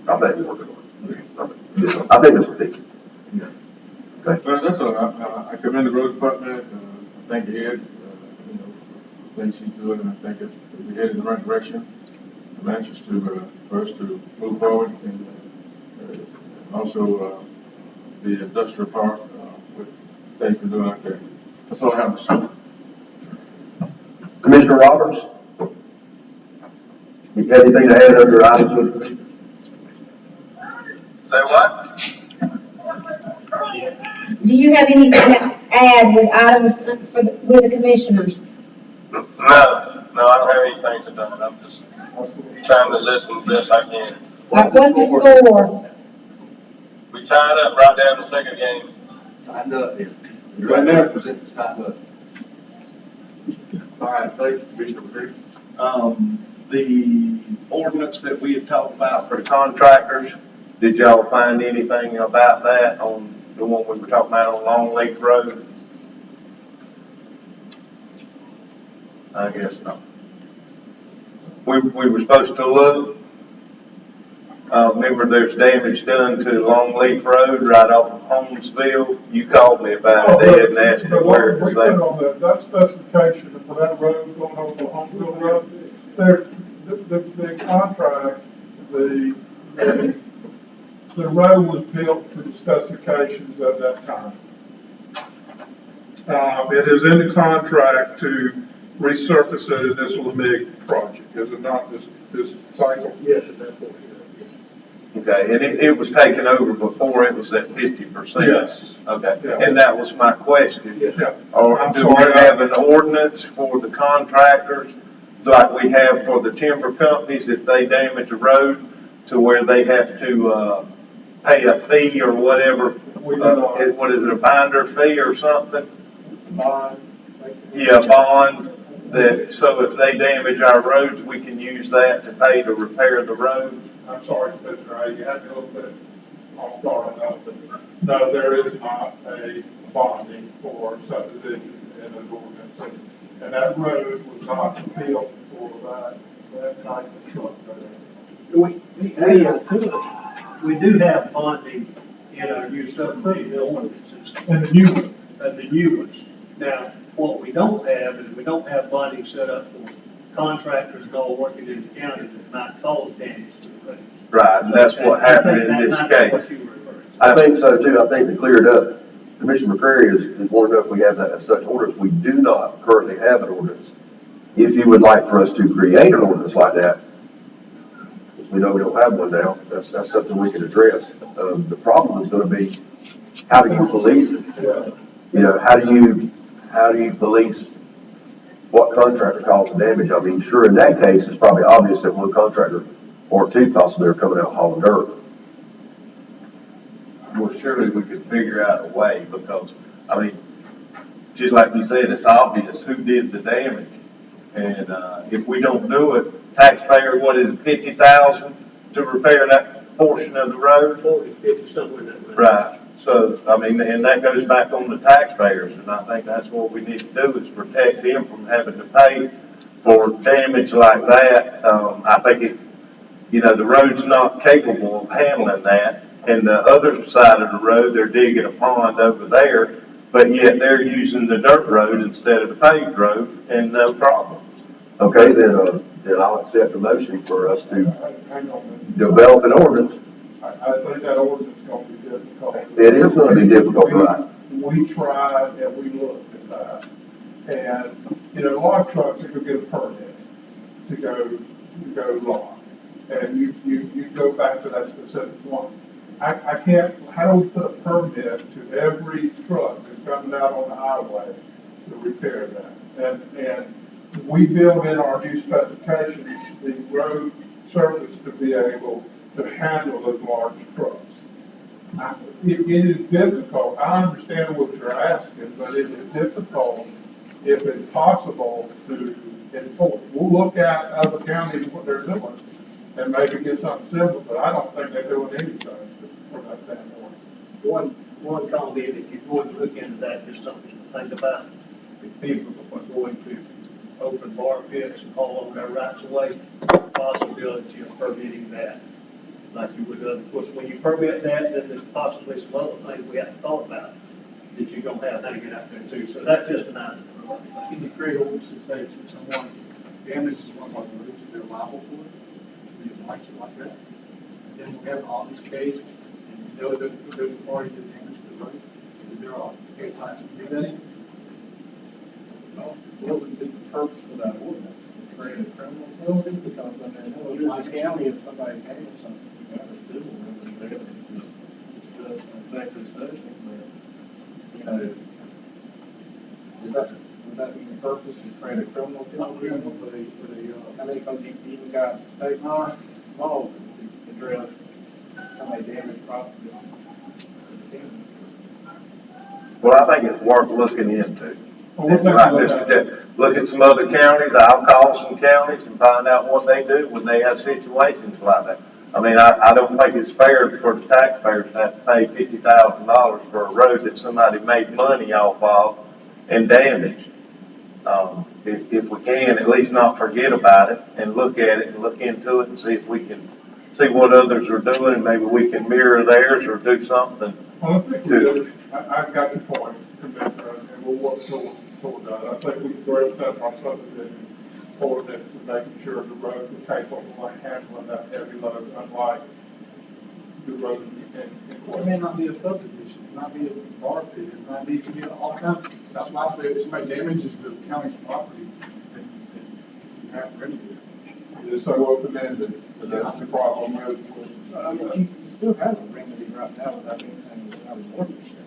I think we're working on it. I think it's fixed. Yeah. Okay. Well, that's all. I commend the road department. I thank Ed, for things he's doing, and I think that we're headed in the right direction. I'm anxious for us to move forward, and also the industrial park with things we're doing out there. That's all I have to say. Commissioner Roberts? You got anything to add under items with me? Say what? Do you have anything to add with items with the commissioners? No, I don't have anything to do. I'm just trying to listen the best I can. What's the score? We tied up right down the second game. Tighten up then. You're Right right now. there, present, tighten up. All right, thank you, Commissioner McCreary. The ordinance that we had talked about for the contractors, did y'all find anything about that on the one we were talking about on Long Lake Road? I guess not. We were supposed to look, remember there's damage done to Long Lake Road right off of Holmesville. You called me about it, and asked me But where it we was put at. on that specification for that road going over Homeville Road, there, the contract, the road was built to the specifications of that time. It is in the contract to resurface it in this LeMig project, is it not, this cycle? Yes, at that point, yes. Okay, and it was taken over before it was at 50%? Yes. Okay, Yeah. and that was my question. Yes. Yeah. Or I'm do we sorry, have an ordinance for the contractors, like we have for the timber companies, if they damage a road, to where they have to, pay a fee or whatever? We do not. What is it, a binder fee or something? Bond. Yeah, bond, that, so if they damage our roads, we can use that to pay to repair the road? I'm sorry, Mr. A, you had me a little bit off guard on that, but no, there is not a bonding for subdivision in an ordinance. And that road was not built for that type of truck. We do have bonding in our new subdivision ordinances. And the new one, And the new ones. Now, what we don't have is we don't have bonding set up for contractors and all working in the county that might cause damage to the roads. Right, and that's what happened in this That might be what case. you were referring to. I think so too. I think to clear it up, Commissioner McCrary is wanting to know if we have that as such ordinance. We do not currently have an ordinance. If you would like for us to create an ordinance like that, because we know we don't have one now, that's something we can address. The problem is gonna be, how do you police it? You know, how do you police what contractor caused the damage? I mean, sure, in that case, it's probably obvious that one contractor or two possibly are coming out hauling dirt. Well, surely we could figure out a way, because, I mean, just like you said, it's obvious who did the damage. And, if we don't do it, taxpayer, what is it, 50,000 to repair that portion of the road? 40, 50, somewhere in that way. Right, so, I mean, and that goes back on the taxpayers, and I think that's what we need to do, is protect them from having to pay for damage like that. I think it, you know, the road's not capable of handling that, and the other side of the road, they're digging a pond over there, but yet they're using the dirt road instead of the paved road, and no problem. Okay, then I'll accept the motion for us to hang on a minute. develop an ordinance. I think that ordinance is gonna be difficult. It is gonna be difficult, right? We tried and we looked at that. And, you know, a lot of trucks, you could get a permit to go long. And you go back to that specific one. I can't, how do we put a permit to every truck that's coming out on the highway to repair that? And we build in our new specifications, the road surface to be able to handle those large trucks. It is difficult, I understand what you're asking, but it is difficult, if it's possible, to enforce. We'll look at other counties, what they're doing, and maybe get something similar, but I don't think they're doing anything from that standpoint. One comment, if you're going to look into that, just something to think about. If people are going to open bar pits and haul on their rights of way, possibility of permitting that, like you would, of course, when you permit that, then there's possibly some other things we haven't thought about that you're gonna have hanging out there too, so that's just an item. Can you create ordinances that if someone damages one of our roads, they're liable for it? Do you like it like that? And then we have an obvious case, and you know that the party that damaged the road, and there are times to do that in? Well, what would be the purpose of that ordinance? To create a criminal penalty? Because, I mean, what is the county if somebody damaged something? You got a civil remedy there that you could discuss in executive session, but, you know, would that be the purpose, to create a criminal penalty? I mean, because you even got state laws that address somebody damaged property. Well, I think it's worth looking into. Well, we'll take a Like look Mr. at J- look at some other counties, I'll call some counties and find out what they do when they have situations like that. I mean, I don't think it's fair for the taxpayers to have to pay $50,000 for a road that somebody made money off of and damaged. If we can, at least not forget about it and look at it and look into it and see if we can see what others are doing, and maybe we can mirror theirs or do something. Well, I think we do. I've got your point, Commissioner, and we'll work toward that. I think we can direct that our subdivision ordinance to making sure the road is capable of handling that heavy load, unlike the road It may not be a subdivision, it might be a bar pit, it might be, all kinds, that's why I say if somebody damages the county's property, you have to remedy it. It's so open-ended, but that's the problem with. I mean, you still have a remedy right now without anything, without an ordinance there.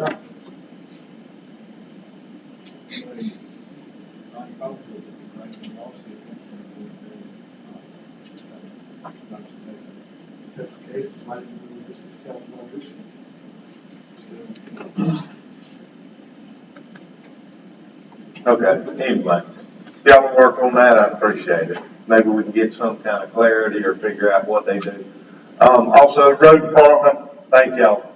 Right. I'm opposed to writing a lawsuit against them if If that's the case, it might even be this capital issue. Okay, anyway, if y'all will work on that, I'd appreciate it. Maybe we can get some kind of clarity or figure out what they do. Also, road department, thank y'all.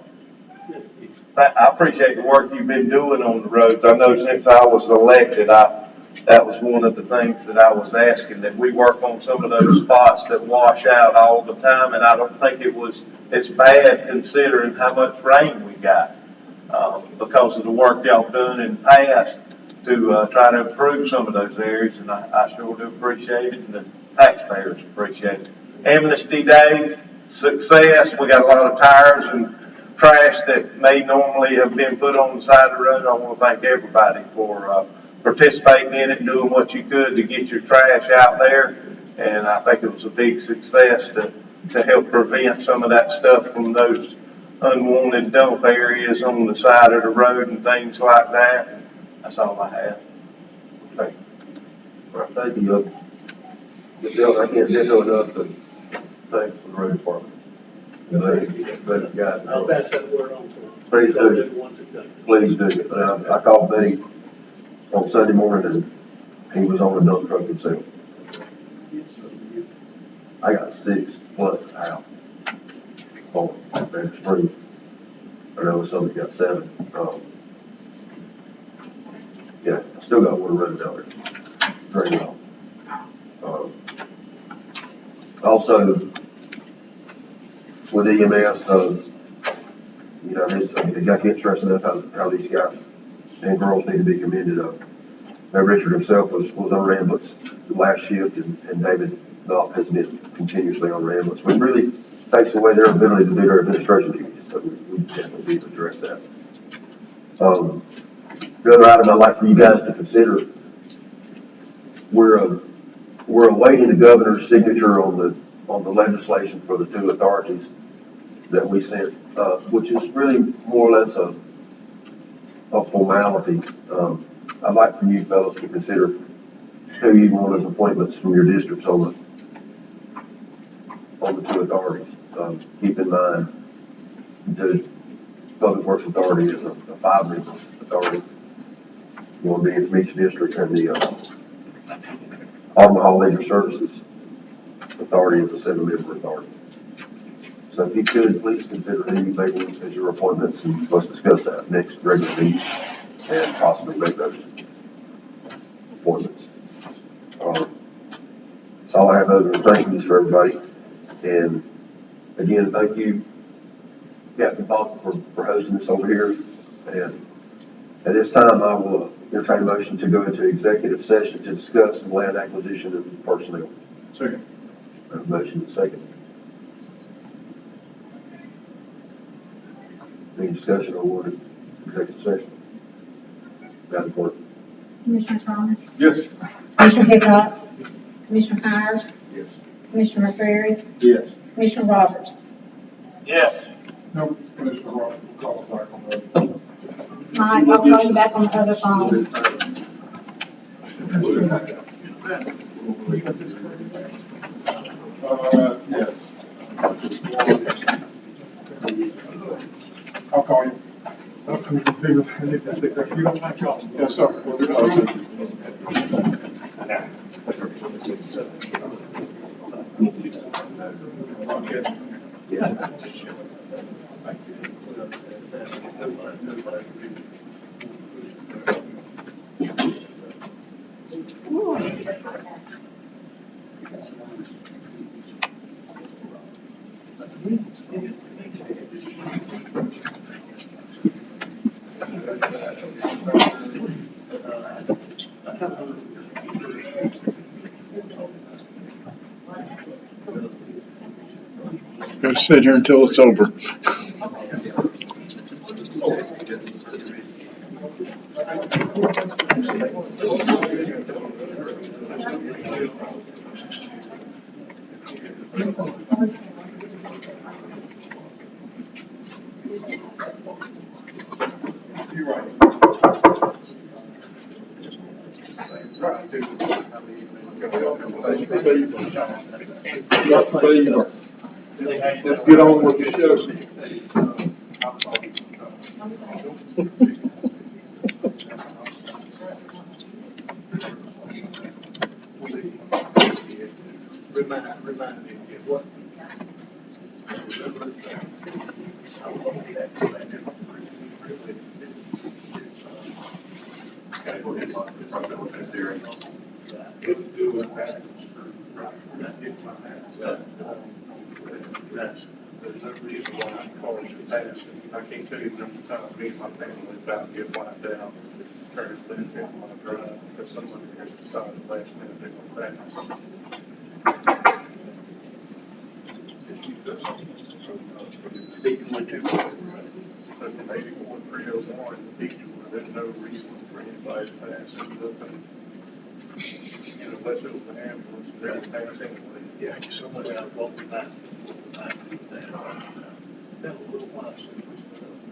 I appreciate the work you've been doing on the roads. I know since I was elected, that was one of the things that I was asking, that we work on some of those spots that wash out all the time, and I don't think it was as bad considering how much rain we got, because of the work y'all done in the past to try to improve some of those areas, and I sure do appreciate it, and the taxpayers appreciate it. Amnesty Day, success. We got a lot of tires and trash that may normally have been put on the side of the road. I want to thank everybody for participating in it and doing what you could to get your trash out there. And I think it was a big success to help prevent some of that stuff from those unwanted dump areas on the side of the road and things like that. That's all I have. Thank you. Well, thank you. I can't echo enough the thanks for the road department. Those guys. I'll pass that word on to them. Please Those do. are the ones that done it. Please do. I called Benny on Sunday morning and he was on a dump truck himself. I got 6+ out. Oh, man, spring. I know somebody got 7. Yeah, I still got one road out there. Very well. Also, with EMS, you know, I can't stress enough how these guys and girls need to be commended of. Now, Richard himself was on ambulance the last shift, and David Knopf has been continuously on ambulance, which really takes away their ability to do their administration duties. So we definitely need to address that. The other item I'd like for you guys to consider, we're awaiting the governor's signature on the legislation for the 2 authorities that we sent, which is really more or less a formality. I'd like for you fellows to consider who you want as appointments from your districts on the 2 authorities. Keep in mind, the Public Works Authority is a 5-member authority. One being from each district, and the Omaha Leisure Services Authority is a 7-member authority. So if you could, please consider who you may want as your appointments, and let's discuss that next regular meeting and possibly make those appointments. That's all I have other than thank yous for everybody. And again, thank you, Captain Falk, for hosting us over here. And at this time, I will entertain a motion to go into executive session to discuss some land acquisition and personnel. Second. I have a motion and second. Any discussion or word executive session? Madam Clerk. Commissioner Thomas? Yes. Commissioner Hickox? Commissioner Hires? Yes. Commissioner McCreary? Yes. Commissioner Roberts? Yes. No, Commissioner Ross will call us back on that. Mike, I'll call you back on the other phone. Yes. I'll call you. You don't like y'all? Yes, sir. Go sit here until it's over. You're right. Let's get on with the show. Remind me of what? There's no reason why cars should pass, and I can't tell you the number of times me and my family about to get wiped out, turning left hand on a drive, because someone has decided the last minute they're gonna pass. Beechwood to, so from 84 to 301, Beechwood, there's no reason for anybody to pass into the thing. And unless it was an ambulance, they're gonna pass anyway. Yeah, someone out walking back. Been a little while since we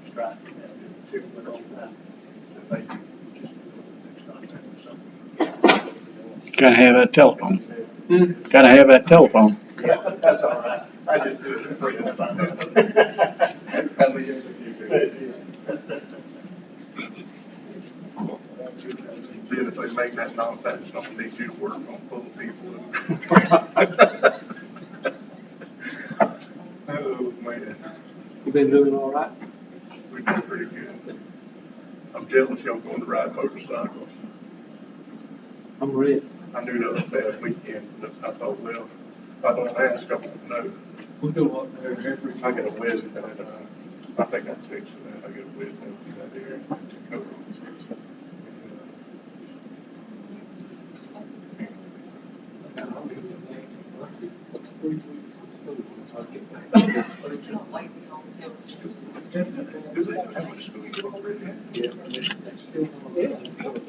started that, too, but on that, maybe just next contact or something. Gotta have that telephone. Gotta have that telephone. Yeah, that's all right. I just do it for you to find out. Then if they make that non-pass, it's gonna need you to work on pulling people. Oh, man. You been doing all right? We've been pretty good. I'm jealous y'all going to ride motorcycles. I'm ready. I knew that was a bad weekend, but I thought, well, if I don't ask, I won't know. We go up there every. I got a wedding that, I think I texted that, I got a wedding that area in Tacoma. I'll be with me. 3 weeks of school once I get back. Do they know how much school you already have? Yeah, they still want to,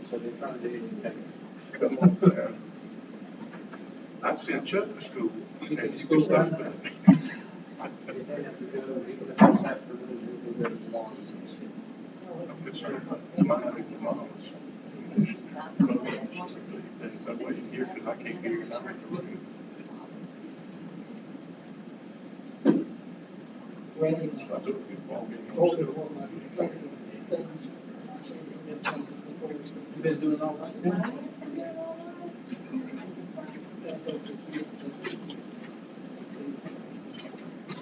so they're trying to educate. Come on, man. I'd send Chuck to school, and you can stop that. They have to go, even if it's afternoon, they go to one. I'm concerned about my mom's. That way you hear, because I can't hear you. So I took a good walk in. You been doing all right?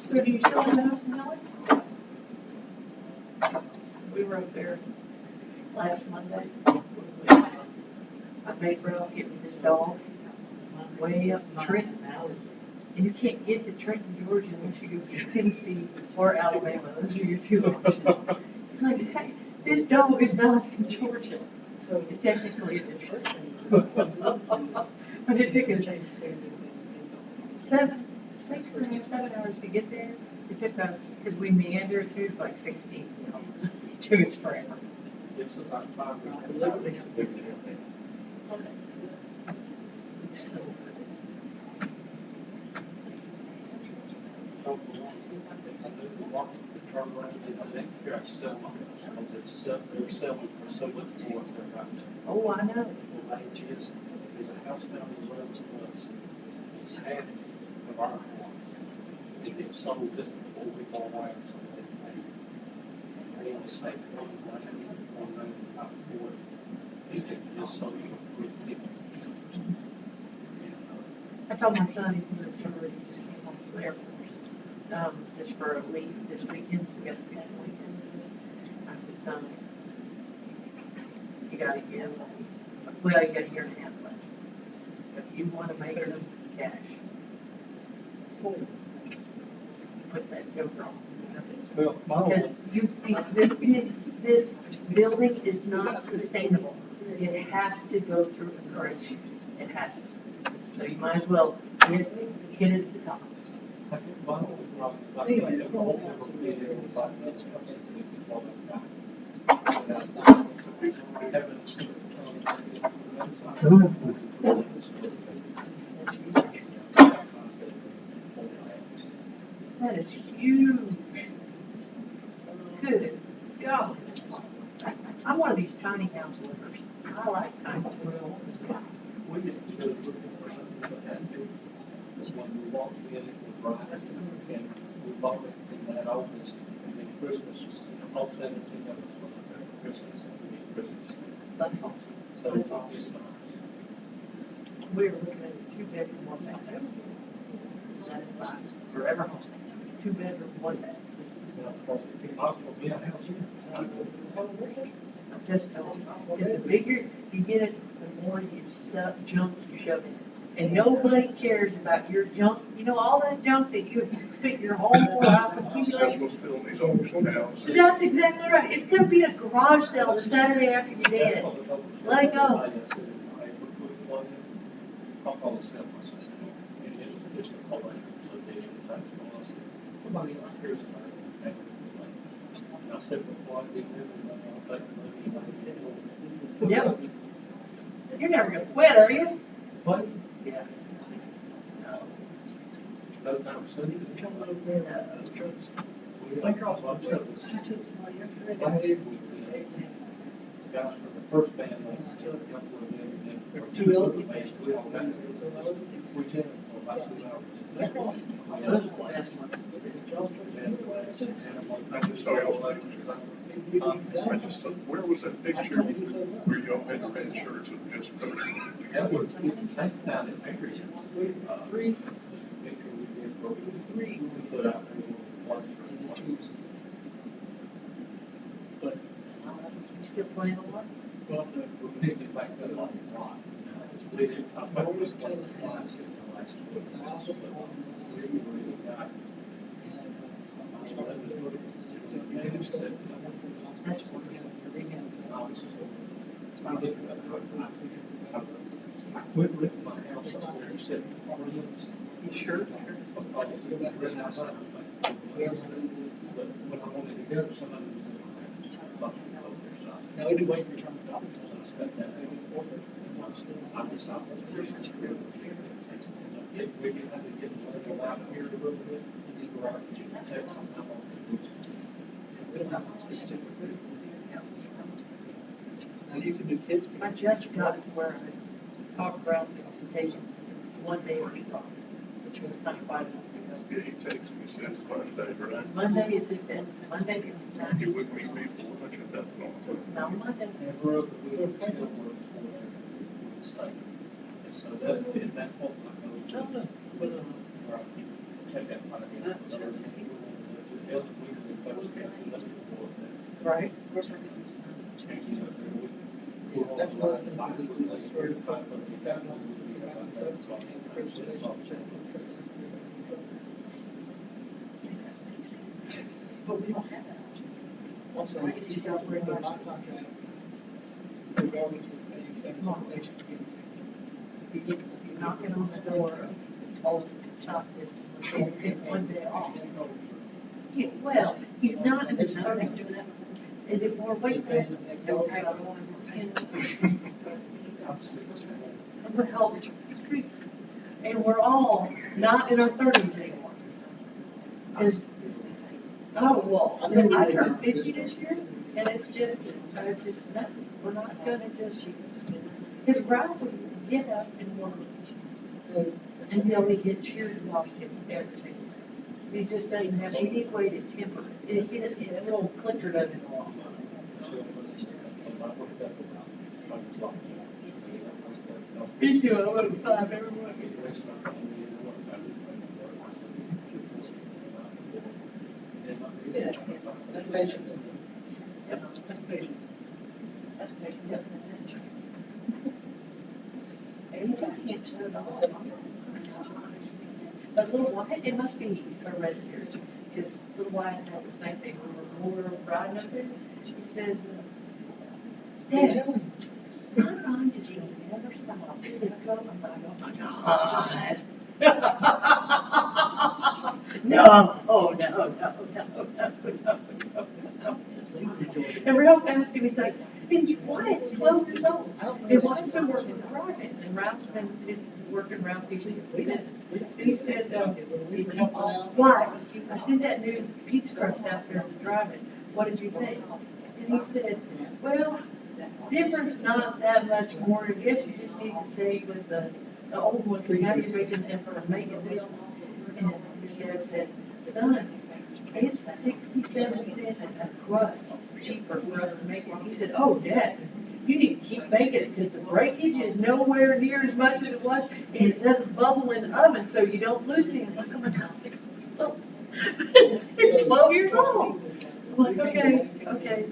So do you still in Madison Valley? We were up there last Monday. I made Ralph get me this dog. I'm way up in Trenton now. And you can't get to Trenton, Georgia unless you go through Tennessee or Alabama. Those are your two options. It's like, hey, this dog is not in Georgia. So technically it is. But it took us 7 hours to get there. It took us, because we meander it too, it's like 16. It took us forever. It's about 5 minutes. Literally. It's so good. They're selling for so much more than right now. Oh, I know. The range is, there's a house down the road to us, it's half of our house. If it's sold just before we go away or something, just like, he's just social with people. I told my son he's in the story, he just came home from the airport, just for a week, this weekend, so we got to spend the weekend. I said, son, you got a year, well, you got a year and a half left. If you want to make some cash, put that joker on. Well, Because this building is not sustainable. It has to go through a correction. It has to. So you might as well hit it at the top. That is huge. Good God. I'm one of these tiny house livers. I like tiny. We didn't really look for something like that, too. Because when we walked in, it was bright, and we bought it in that office, and then Christmas was, all 17 of us were there for Christmas, and we did Christmas. That's awesome. So That's it's awesome. nice. We were looking at a 2-bedroom, 1-bath house. That is fine. Forever home. 2-bedroom, 1-bath. I just don't, because the bigger you get it, the more you get stuff, junk you shove in. And nobody cares about your junk. You know, all that junk that you spent your whole life accumulating. what's filling these auction houses. That's exactly right. It's gonna be a garage sale the Saturday after you're dead. Let it go. I'll call the step my sister. It's just a whole lot of location. Somebody else cares about it. And I said before I did everything, I'll take the money. Yep. You're never gonna quit, are you? But, Yeah. no. Those times, so you come over there, those trucks. We cross one truck. Last week, the guys from the first band, like, a couple of them, there were 2 other bands, we all got there. We chatted for about 2 hours. Those are the last ones in the city. I just saw y'all's picture. I just saw, where was that picture where y'all had the red shirts and just posted? That was, they found it angry. Three. Picture we did for 3, we put out there. But, You still playing a lot? well, we picked it back up on the lot. We didn't talk about this one in the last 2 years. We really got. That's what I quit ripping my house up there and said, you sure? but when I wanted to go, somebody was in my house. Now, we do wait for your turn to talk. I just thought, if we can have to get them out here a little bit, we're out to take some time off. We don't have to specific. Now, you can do kids. I just got to where I talk about the taking 1 day a week off, which was not quite enough. Yeah, he texted me, said it's Monday, right? Monday is his day. Monday is his He night. wouldn't meet me for lunch or nothing on No, Monday. And we're over with the still work for the state. And so that's what I go to. Where I can take that money. The other week, we post that, that's before that. Right. That's what I do. But we don't have that. Also, if you got rid of the non-contract, regardless of paying section. He's knocking on the door of Tulsa to stop this. He'll take 1 day off. Yeah, well, he's not in his 30s. Is it more weight than? Well, and we're all not in our 30s anymore. Oh, well, I turned 50 this year, and it's just, no, we're not gonna just, because Ralph would get up and work until he gets sheer exhaustion every single day. He just doesn't have any way to temper. His little clicker doesn't go off. Me too, I would have thought everyone. That's patient. Yep, that's patient. That's patient, yep. And he just can't shut it off. But little Wyatt, it must be hereditary, because little Wyatt has the same thing. When we were riding up there, she says, Dad, my mind just don't ever stop. It is coming. I'm like, oh my God. No, oh, no, no, no, no, no, no, no. And real fast, he was like, and Wyatt's 12 years old. And Wyatt's been working private, and Ralph's been working around people with this. And he said, Wyatt, I sent that new pizza crust out there to drive it. What did you think? And he said, well, difference not that much more. I guess you just need to stay with the old one, because now you're making an effort of making this one. And his dad said, son, it's 67 cents a crust, cheaper for us to make it. He said, oh, Dad, you need to keep making it, because the breakage is nowhere near as much as it was, and it doesn't bubble in the oven, so you don't lose any. I'm like, oh my God. So, it's 12 years old. I'm like, okay, okay.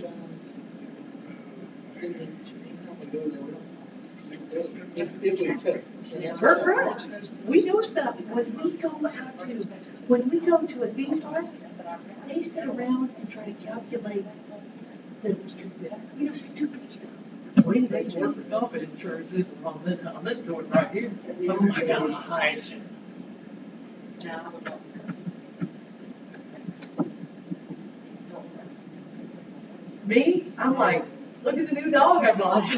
Her crust. We know stuff. When we go to a theme park, they sit around and try to calculate the, stupid stuff. What do you think workers' comp insurance is on this joint right here? Oh my God. Me? I'm like, look at the new dog I bought.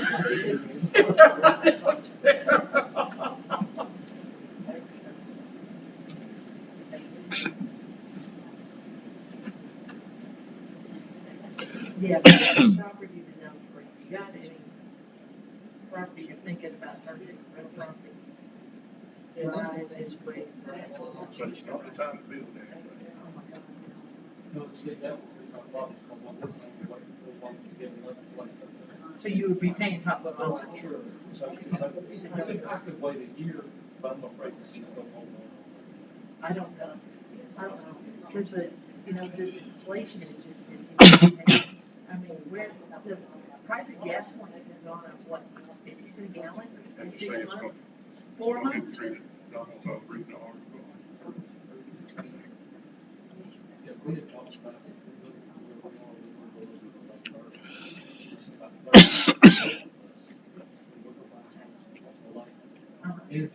Yeah, but property to know for you got any property you're thinking about purchasing, rental property? Right this way. But it's not the time to build that. Oh my God. No, see, that would be my problem, because I'm working on the way to want to get another place up there. So you would be paying top of I'm not sure, so I could wait a year, but I'm afraid to see it go on. I don't know, because this inflation has just been, I mean, where, the price of gasoline has gone up, what, 50 cents a gallon in 6 months? 4 months? No, I was reading the article. Yeah, we had talked about it. Yeah,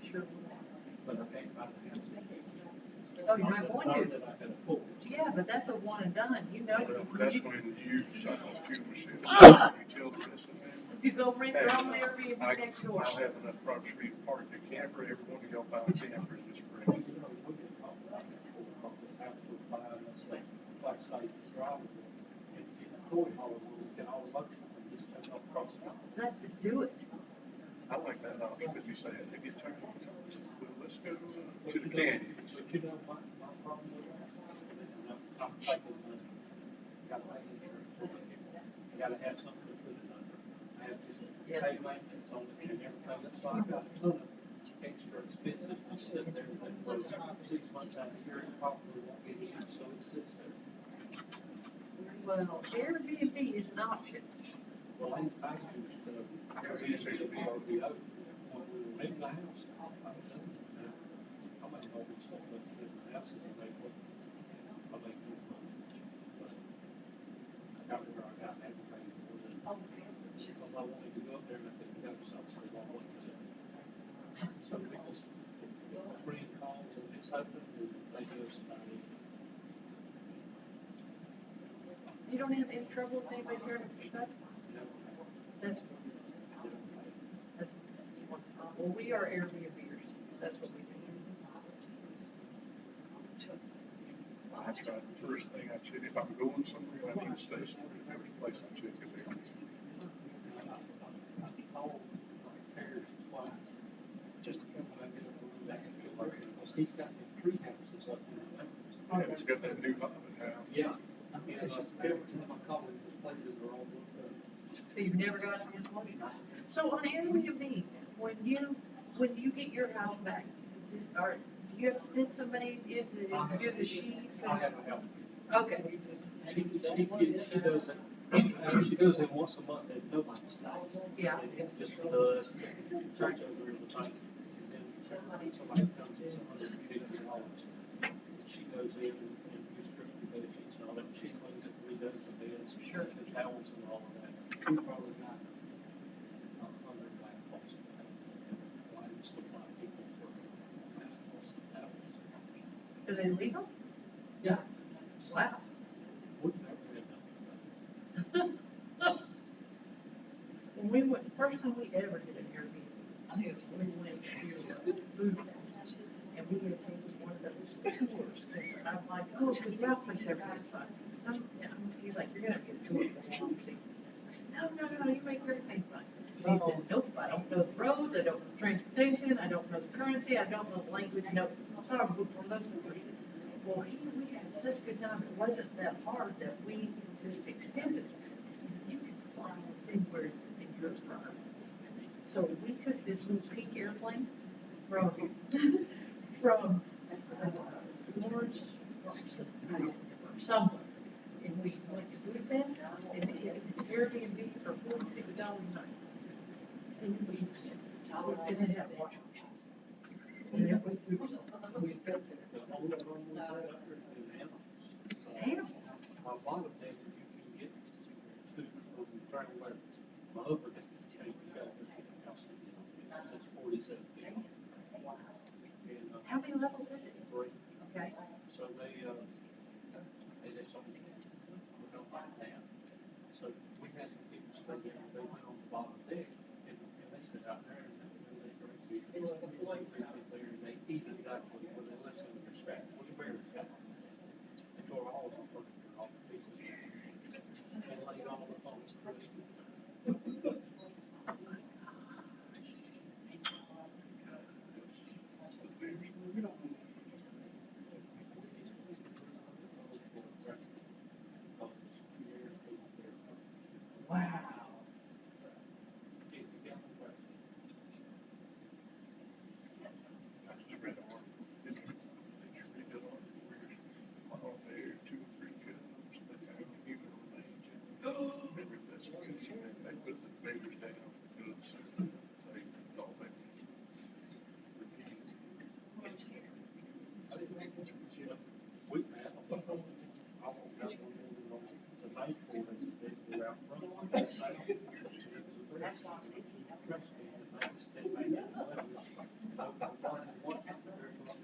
sure. But I can't find the house. Oh, you're not going to? That I can afford. Yeah, but that's a one and done, Well, that's when you, like on fuel machine, you tell the rest of the family. You go rent your own Airbnb next door. I'll have enough property for you to park your camper, every one of y'all buy a camper and just bring it. We can talk about it before, because this house was buying us, like, say, drivable, and Corey Hollywood, we can all vote on it, just turn off across the. Let's do it. I like that option, because you say, hey, they get turned on, let's go to the canyons. But my problem with that, I'm thinking, gotta pay insurance, you gotta have something to put it under. I have to pay maintenance on it and everything, that's why I've got a ton of extra expenses just sitting there, that for 6 months out of the year, it probably won't get used, so it sits there. Well, Airbnb is an option. Well, I used Airbnb when we were renting the house. I might know which stuff that's in the house and I make more money. But I got where I got everything for it. Because I wanted to go up there and I couldn't go, so I said, well, what is it? So because a friend calls and it's open, they just, You don't have any trouble with anybody tearing up your stuff? That's wonderful. Well, we are Airbnbers. That's what we do. I try, the first thing I check, if I'm going somewhere, I need to stay somewhere, the first place I check is Airbnb. I called my parents twice, just to come back and back until I he's got the tree houses up in the mountains. Yeah, he's got that new Hobbit house. Yeah. Yeah, every time I call him, his places are all booked up. So you've never got to get one? So on Airbnb, when you get your house back, do you have to send somebody in to do the sheets? I have a house. Okay. She does it, she does it once a month and nobody stays. Yeah. Just does, turns over everything, and then somebody comes, it's $150. She goes in and restricts the bed sheets and all that, she cleans it, redoes the beds, Sure. the towels and all of that. We probably got 100 black balls. Why do supply people for basketballs and towels? Is it legal? Yeah. Wow. We've never had nothing. When we went, first time we ever did an Airbnb, I think it's when we went to Food Fest, and we had taken one of those tours, because I'm like, oh, because Ralph makes everything fun. He's like, you're gonna get a tour for the whole season. I said, no, you make everything fun. And he said, nope, I don't know the roads, I don't know the transportation, I don't know the currency, I don't know the language, nope. So I booked one of those tours. Well, we had such a good time, it wasn't that hard that we just extended it. You can fly anywhere in Europe from. So we took this little pink airplane from Lawrence or somewhere, and we went to Budapest, and we had an Airbnb for $46 a night. And we just, and it had a washing machine. And it was beautiful. So we spent The only problem with that up there is animals. animals. My bottom deck, you can get two from travel levels. My upper deck, you got to get a house, because it's 47 feet. And, How many levels is it? 3. Okay. So they just don't, we don't like that. So we had some people stay there, they went on the bottom deck, and they sit out there and they drink beer. They drink there and they eat exactly where they listen to their scratch. We barely got them. They tore all of the furniture off the pieces and laid all the phones through. We don't need wow. If you got the question. I just read an article. Did you read that article where on there 2 or 3 cubs that found human remains in their investigation, and they put the bears down because they thought they We had I won't have one on the baseboard as a big out front. That's why I said trust me, and I just stay back in the weather. And I got one and one after there was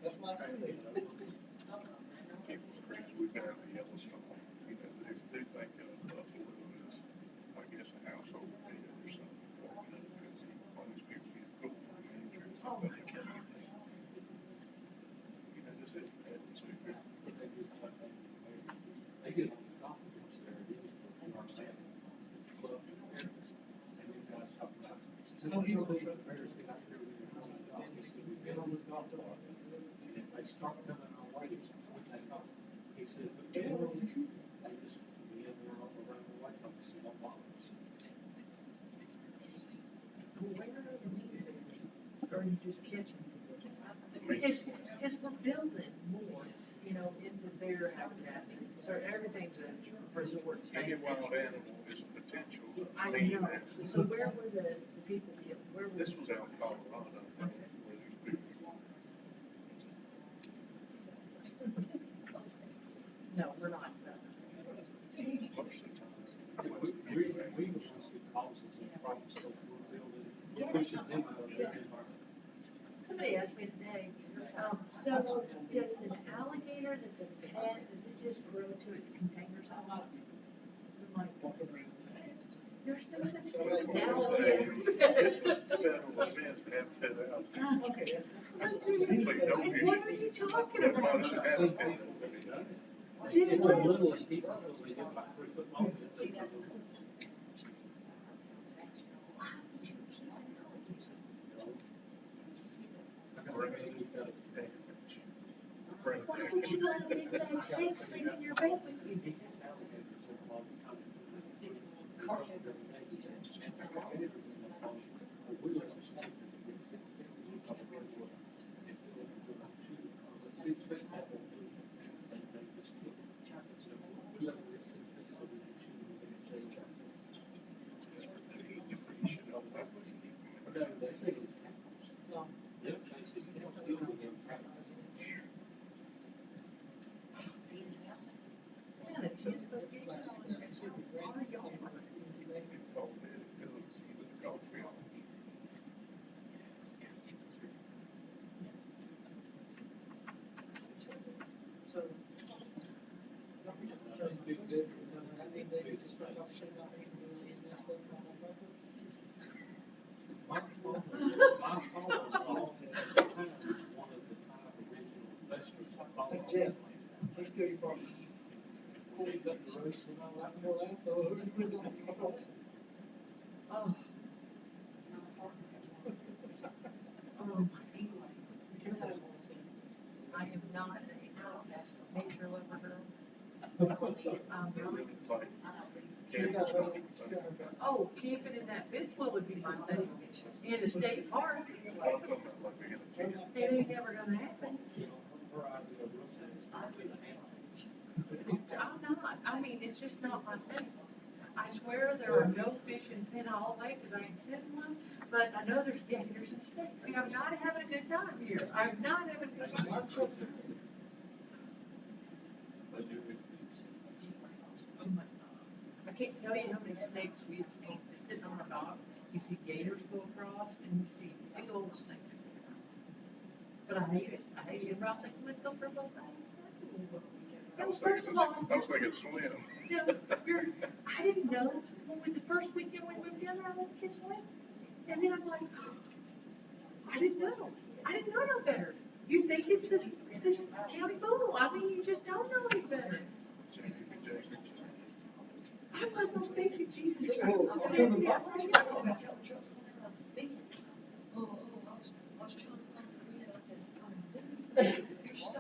that's my we've got the Yellowstone. You know, they think Buffalo is, I guess, a household pet or something. Because all these people get cooked and injured. You know, this isn't that too good. They get on the golf course there, it is the club areas. And you guys talk about, so you know, the bears get out here with your own golf, he said, we get on the golf cart, and if they start coming our way, we take off. He said, but generally, they just be in there all around the way from us and won't bother us. Where are the meat bears? Or are you just catching them? Because we're building more, you know, into their habitat. So everything's a resort. Any wild animal is a potential I mean know. animal. So where were the people killed? Where were This was out in Colorado, where these people. No, we're not. Most of the time. We was the causes of problems, so we're building, we're pushing them out of their environment. Somebody asked me today, so does an alligator that's a pet, does it just grow to its container size? I'm like, there's no such thing as an alligator. This is federal offense to have pet out. Okay. What are you talking Everybody should about? have a pet. It's a little, as people, they get about 3 foot long. Why would you let a big fat snake sleep in your bed with you? Oh. I am not a nature lover girl. Oh, camping in that fifth wheel would be my thing. In a state park. It ain't never gonna happen. I'm not. I mean, it's just not my thing. I swear there are no fish in Pinhole Lake because I ain't seen one, but I know there's gators and snakes. See, I'm not having a good time here. I'm not having a good time. I can't tell you how many snakes we've seen just sitting on our dock. You see gators go across and you see big old snakes go across. But I hate it. I hate it. Everybody else like, let's go for a boat ride. First of all, I was thinking swim. I didn't know. When the first weekend we moved down there, I let the kids swim. And then I'm like, I didn't know. I didn't know no better. You think it's this county pool. I mean, you just don't know any better. I want no thank you, Jesus.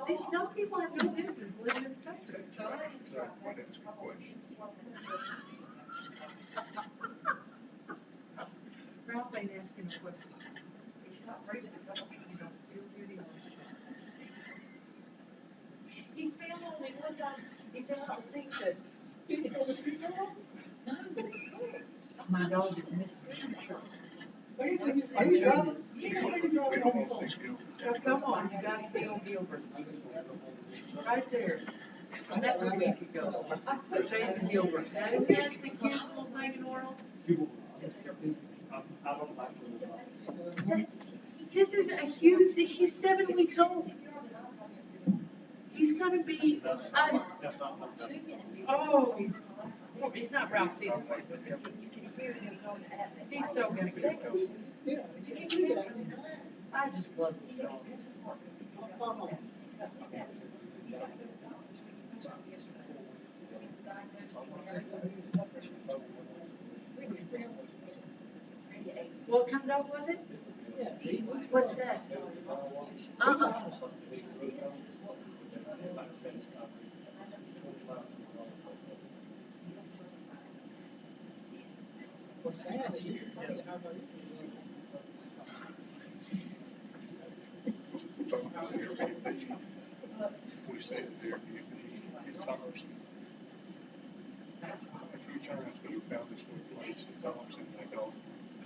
There's some people have no business living in the country. Ralph ain't asking a question. He fell on me one time, he fell out the seat, said, "You can go to sleep now?" No. My dog is missing. Are you driving? Yeah, We don't want to see you. Oh, come on, you gotta see old Gilbert. Right there. And that's a week ago. David Gilbert. Now, isn't that the cutest little thing in the world? This is a huge, he's 7 weeks old. He's gonna be, he's not Ralph either way, but he's so gonna get coached. I just love this dog. What kind of dog was it? What's that? We stayed there, in Thompson. A few times, but we found this one place in Thompson, they called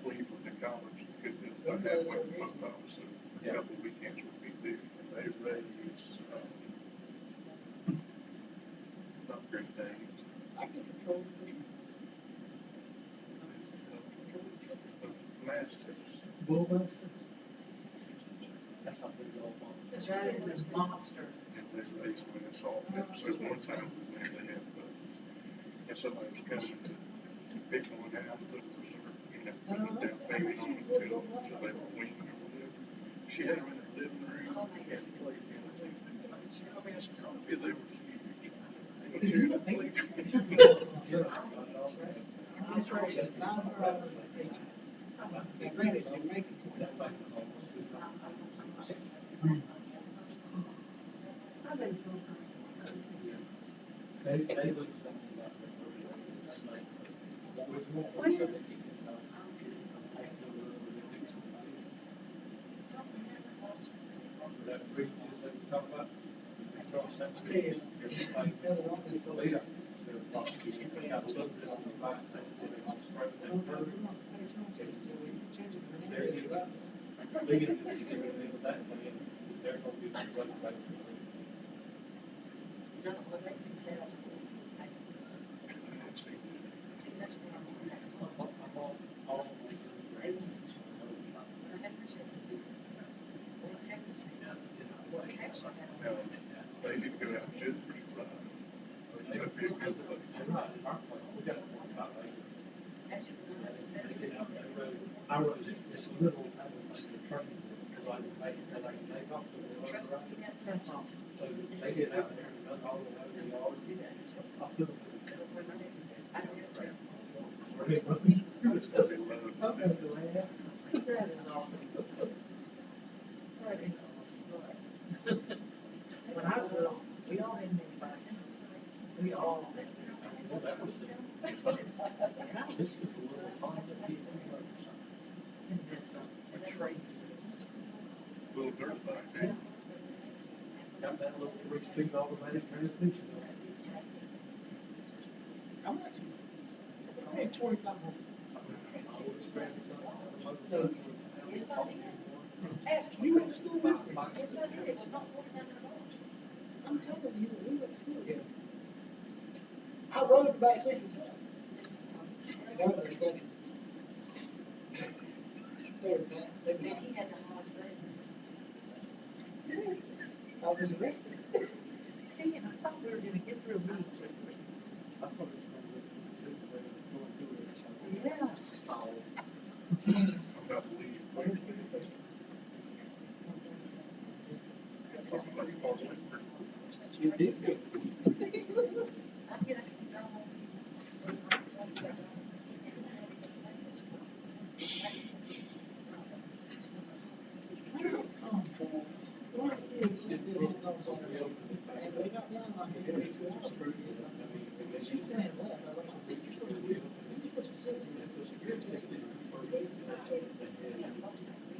Cleveland and College, it's about halfway from both of us, so a couple of weekends would be there, and they raise, not Great Danes. Masters. Bull master? That is a monster. And they raised when it's off, so one time we went, they had, and somebody was coming to pick one out, but it was, put down payment on it until they were weaned or whatever. She had them in her living room and played in it. I mean, it's probably, they were huge. They were tearing up the That's right. I've been told. They lose something about their snake. Which one? So they can, that's bridge that we talk about. Across that bridge, everything, Toledo, they're probably, they got a little bit on the right, they're gonna straighten that curve. They're getting, that, and they're gonna be right back. They need to go out and Jennifer's ride. That'd be a good place. I was, it's a little, I don't like the train, because I make off the road, right? That's awesome. So they get out there and run all the way to the yard. I put them. That is awesome. That is awesome. When I was little, we all had mini bikes. We all had. Well, that was the, this was a little Honda vehicle motorcycle. And that's not a train. Little dirt bike, eh? Got that little 3-speed automatic transmission. How much? I had 2,500. Yes, I did. Ask You went to school with me. Yes, I did. It's not $4,500. I'm telling you, we went to school together. I rode the back seat myself. And he had the highest rating. I was arrested. See, and I thought we were gonna get through a meeting quickly. I thought it was going to do it. Yeah. I'm about to leave. You did good. I get up and go home.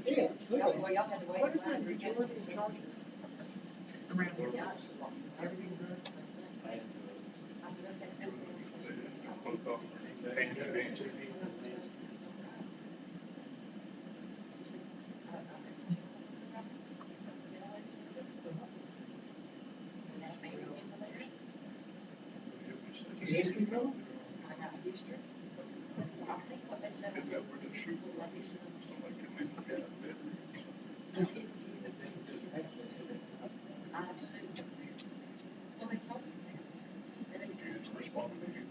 Yeah. Well, y'all had to wait. What is that, utility charges? Around here. Yeah, I said, well, everything good. I said, okay. Both of them. Hand in hand. History road? I got history. I think what they said. Isn't that where the shoe was? Somebody could make it better. I assumed. Well, they told me. And they said, It's responding to you.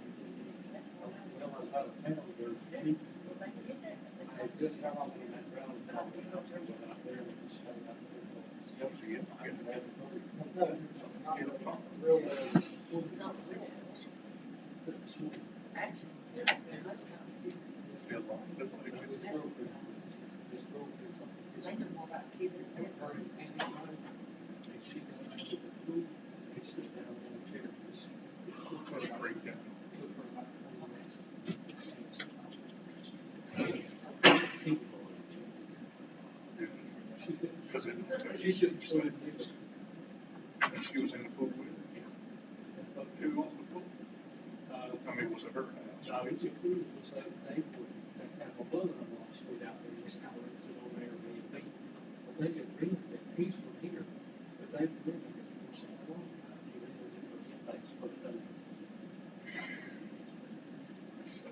When I was out of town, there was two, well, they did that. I had just got off in that ground, and I was out there and just had that little. So you get No, Get a pump. real, Not real. Actually, they're most kind of people. Feel like nobody could. This girlfriend, They know more about Cuba than her and Annie, and she goes to the pool, they sit down in a chair, just Just break down. took her about 20 minutes. She couldn't. Because it, She shouldn't swim either. and she was in the pool with it. Who owned the pool? I mean, was it her house? So it's a pool, it's like they have a brother-in-law stayed out there, he's kind of lives on Airbnb. But they had rented it, he's from here, but they've rented it for so long, they rented it for 10 days per day. So,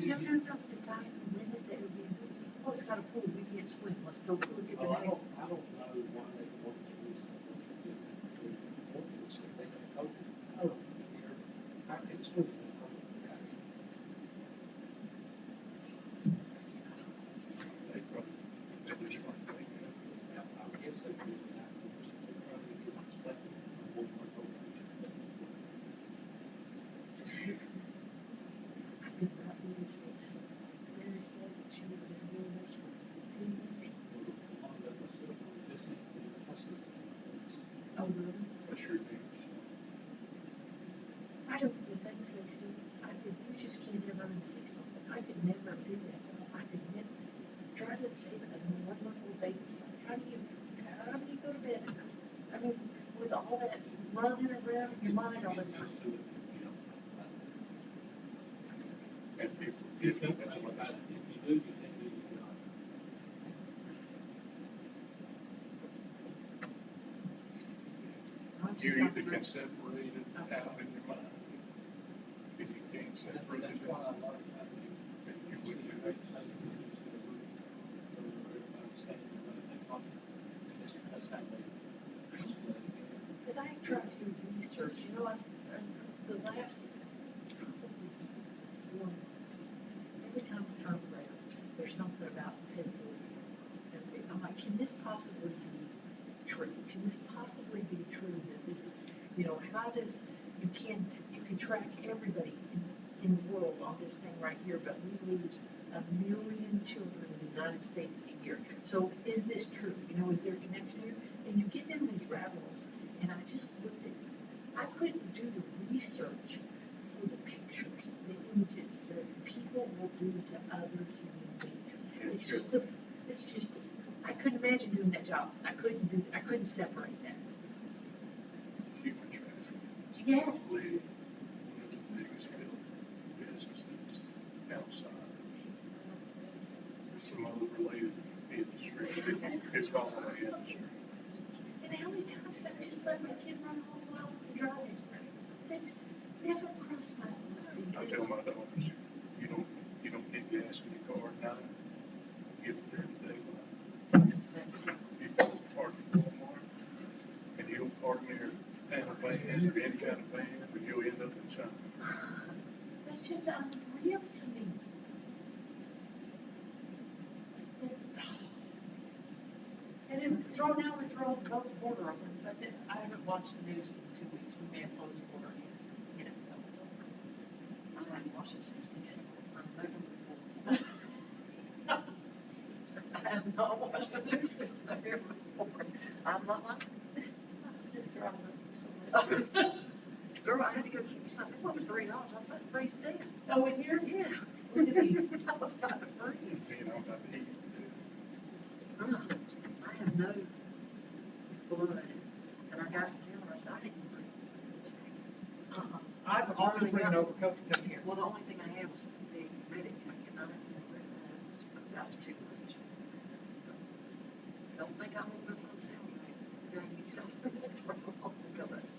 No, the guy who rented the Airbnb, oh, it's got a pool, we can't swim, let's go look at the Oh, next. I don't know why they want to use it. If they have open, oh, here, I can swim. they probably, they just weren't thinking. I guess they do that. They probably get expected. we've been doing this for 10 years. Oh, really? That's your news. I don't, the things they see, you just can't ever unsee something. I could never do that. I could never try to save it. One little baby stuff. How do you go to bed at night? I mean, with all that running around in your mind all the time. And people, if you think that's what that, if you do, you think that you got. You either can separate it out in your mind. If you can't separate it out, then you wouldn't do it. Because I tried to research, you know, the last couple of months, every time I turn around, there's something about pedophilia. I'm like, can this possibly be true? Can this possibly be true that this is, you know, how does, you can track everybody in the world on this thing right here, but we lose 1 million children in the United States a year. So is this true? You know, is there a connection here? And you get in these rabbit holes, and I just looked at, I couldn't do the research for the pictures, the images that people will do to other human beings. It's just, I couldn't imagine doing that job. I couldn't separate that. Human trafficking. Yes. Probably one of the biggest businesses outside some other related industry. It's all in the industry. And how many times did I just let my kid run home while I'm driving? That's never crossed my mind. I tell my daughters, you don't get gas in your car at night, get it there in the daylight. That's exactly right. You go park at Walmart, and you'll park near a van or any kind of van, and you'll end up in China. That's just unreal to me. And then now we're throwing the border open, but then I haven't watched the news in 2 weeks. We may have closed the border again. You know, that's all. I haven't watched it since December. I'm November 4th. I have not watched the news since November 4th. I'm not lying. My sister, I love you so much. Girl, I had to go get me something. What was $3? I was about to freeze to death. Oh, in here? Yeah. What did you? I was about to freeze. You know, about the heat. I have no blood, and I got to tell her, I said, I didn't bring I've already bring an overcoat to come here. Well, the only thing I had was the medic jacket, and I didn't know that was too much. Don't think I won't go for the sale today. Going to be self-defense for long, because that's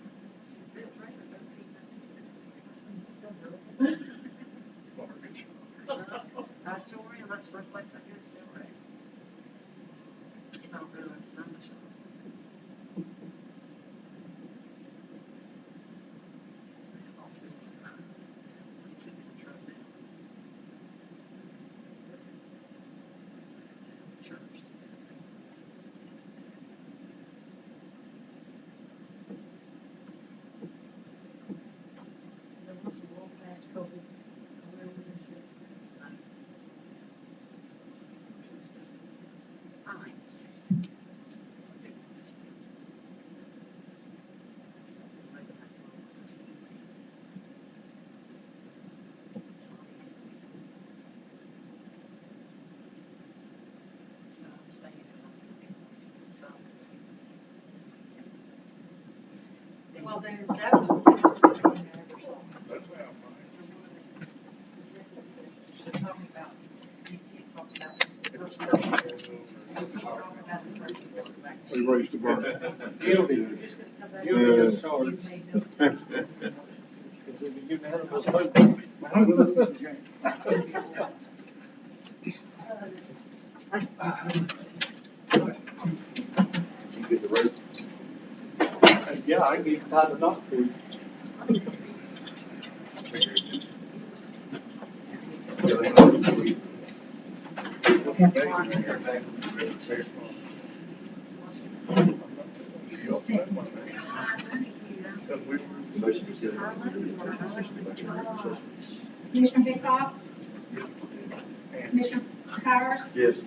it's raining, don't keep that I still am. That's the first place I go to sell right. If I don't go to a summer shop. Keep the truck down. Church. There was a world past COVID. I like this place. It's a big place. Like that was this easy. It's not easy. So I'm staying because I'm going to be inside. Well, then that was the best thing I ever saw. They're talking about, you can't talk about the first person. We raised the bar. Guilty. Guilty as charged. Because if you give the animals hope, my husband listens to drink. You get the rope? Yeah, I can even tie the knot for you. Commissioner Big Fox? Commissioner Mr. Powers? Yes.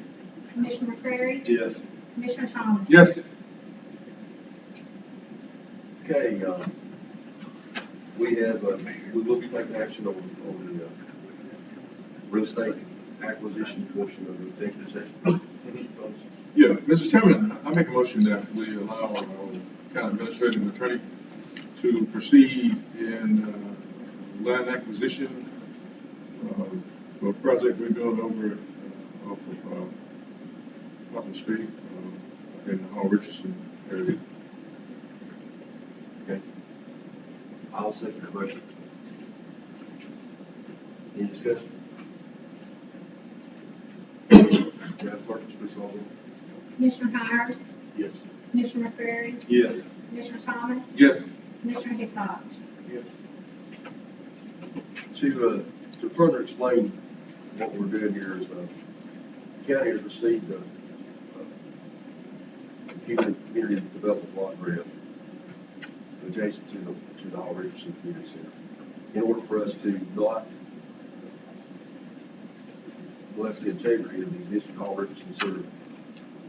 Commissioner McCreary? Yes. Commissioner Thomas? Yes. Okay, we have, we will be taking action on the real estate acquisition portion of the executive session. Yeah, Mr. Chairman, I make a motion that we allow our county administrative attorney to proceed in land acquisition for a project we built over off of Poplar Street in the Hall Richardson area. Okay. I'll second the motion. Any discussion? Madam Clerk, please call the roll. Commissioner Powers? Yes. Commissioner McCreary? Yes. Commissioner Thomas? Yes. Commissioner Hickox? Yes. To further explain what we're doing here is, the county has received a community development block grant adjacent to the Hall Richardson Community Center. In order for us to not bless the integrity of the existing Hall Richardson Center,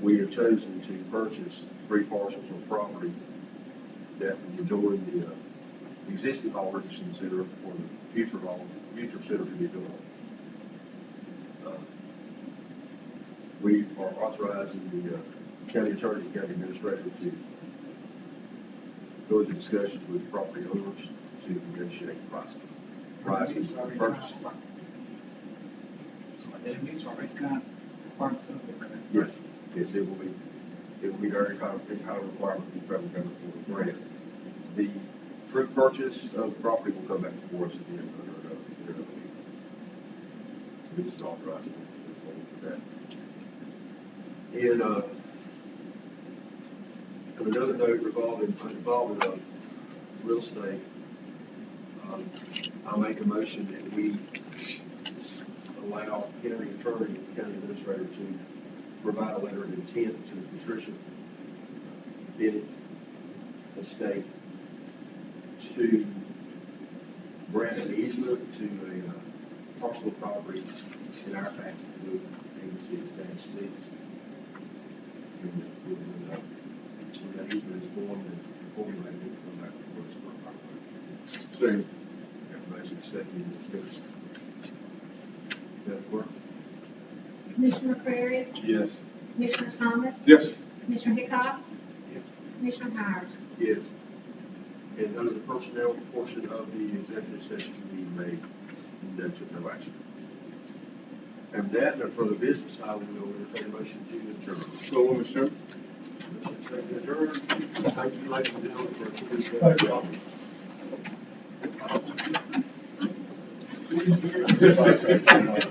we have chosen to purchase 3 parcels of property that will join the existing Hall Richardson Center for the future center to be built. We are authorizing the county attorney and county administrator to go into discussions with property owners to negotiate prices for the purchase. So that means already kind of part of the grant. Yes, yes, it will be very kind of requirement for the federal government for the grant. The true purchase of the property will come back before us at the end of the meeting. This is authorizing us to move forward with that. And another note involving real estate, I'll make a motion that we allow county attorney and county administrator to provide a letter of intent to Patricia Bennett estate to grant an easement to a parcel of property in our tax code 86-6. When that easement is formed and formulated, it will come back before us for a Second. motion second discussion. Madam Clerk? Commissioner McCreary? Yes. Commissioner Thomas? Yes. Commissioner Hickox? Yes. Commissioner Powers? Yes. And under the personnel portion of the executive session, we made no action. And that, no further business, I will entertain a motion to adjourn. So, Mr. Chairman. Second adjourn. Thank you, ladies and gentlemen, for this.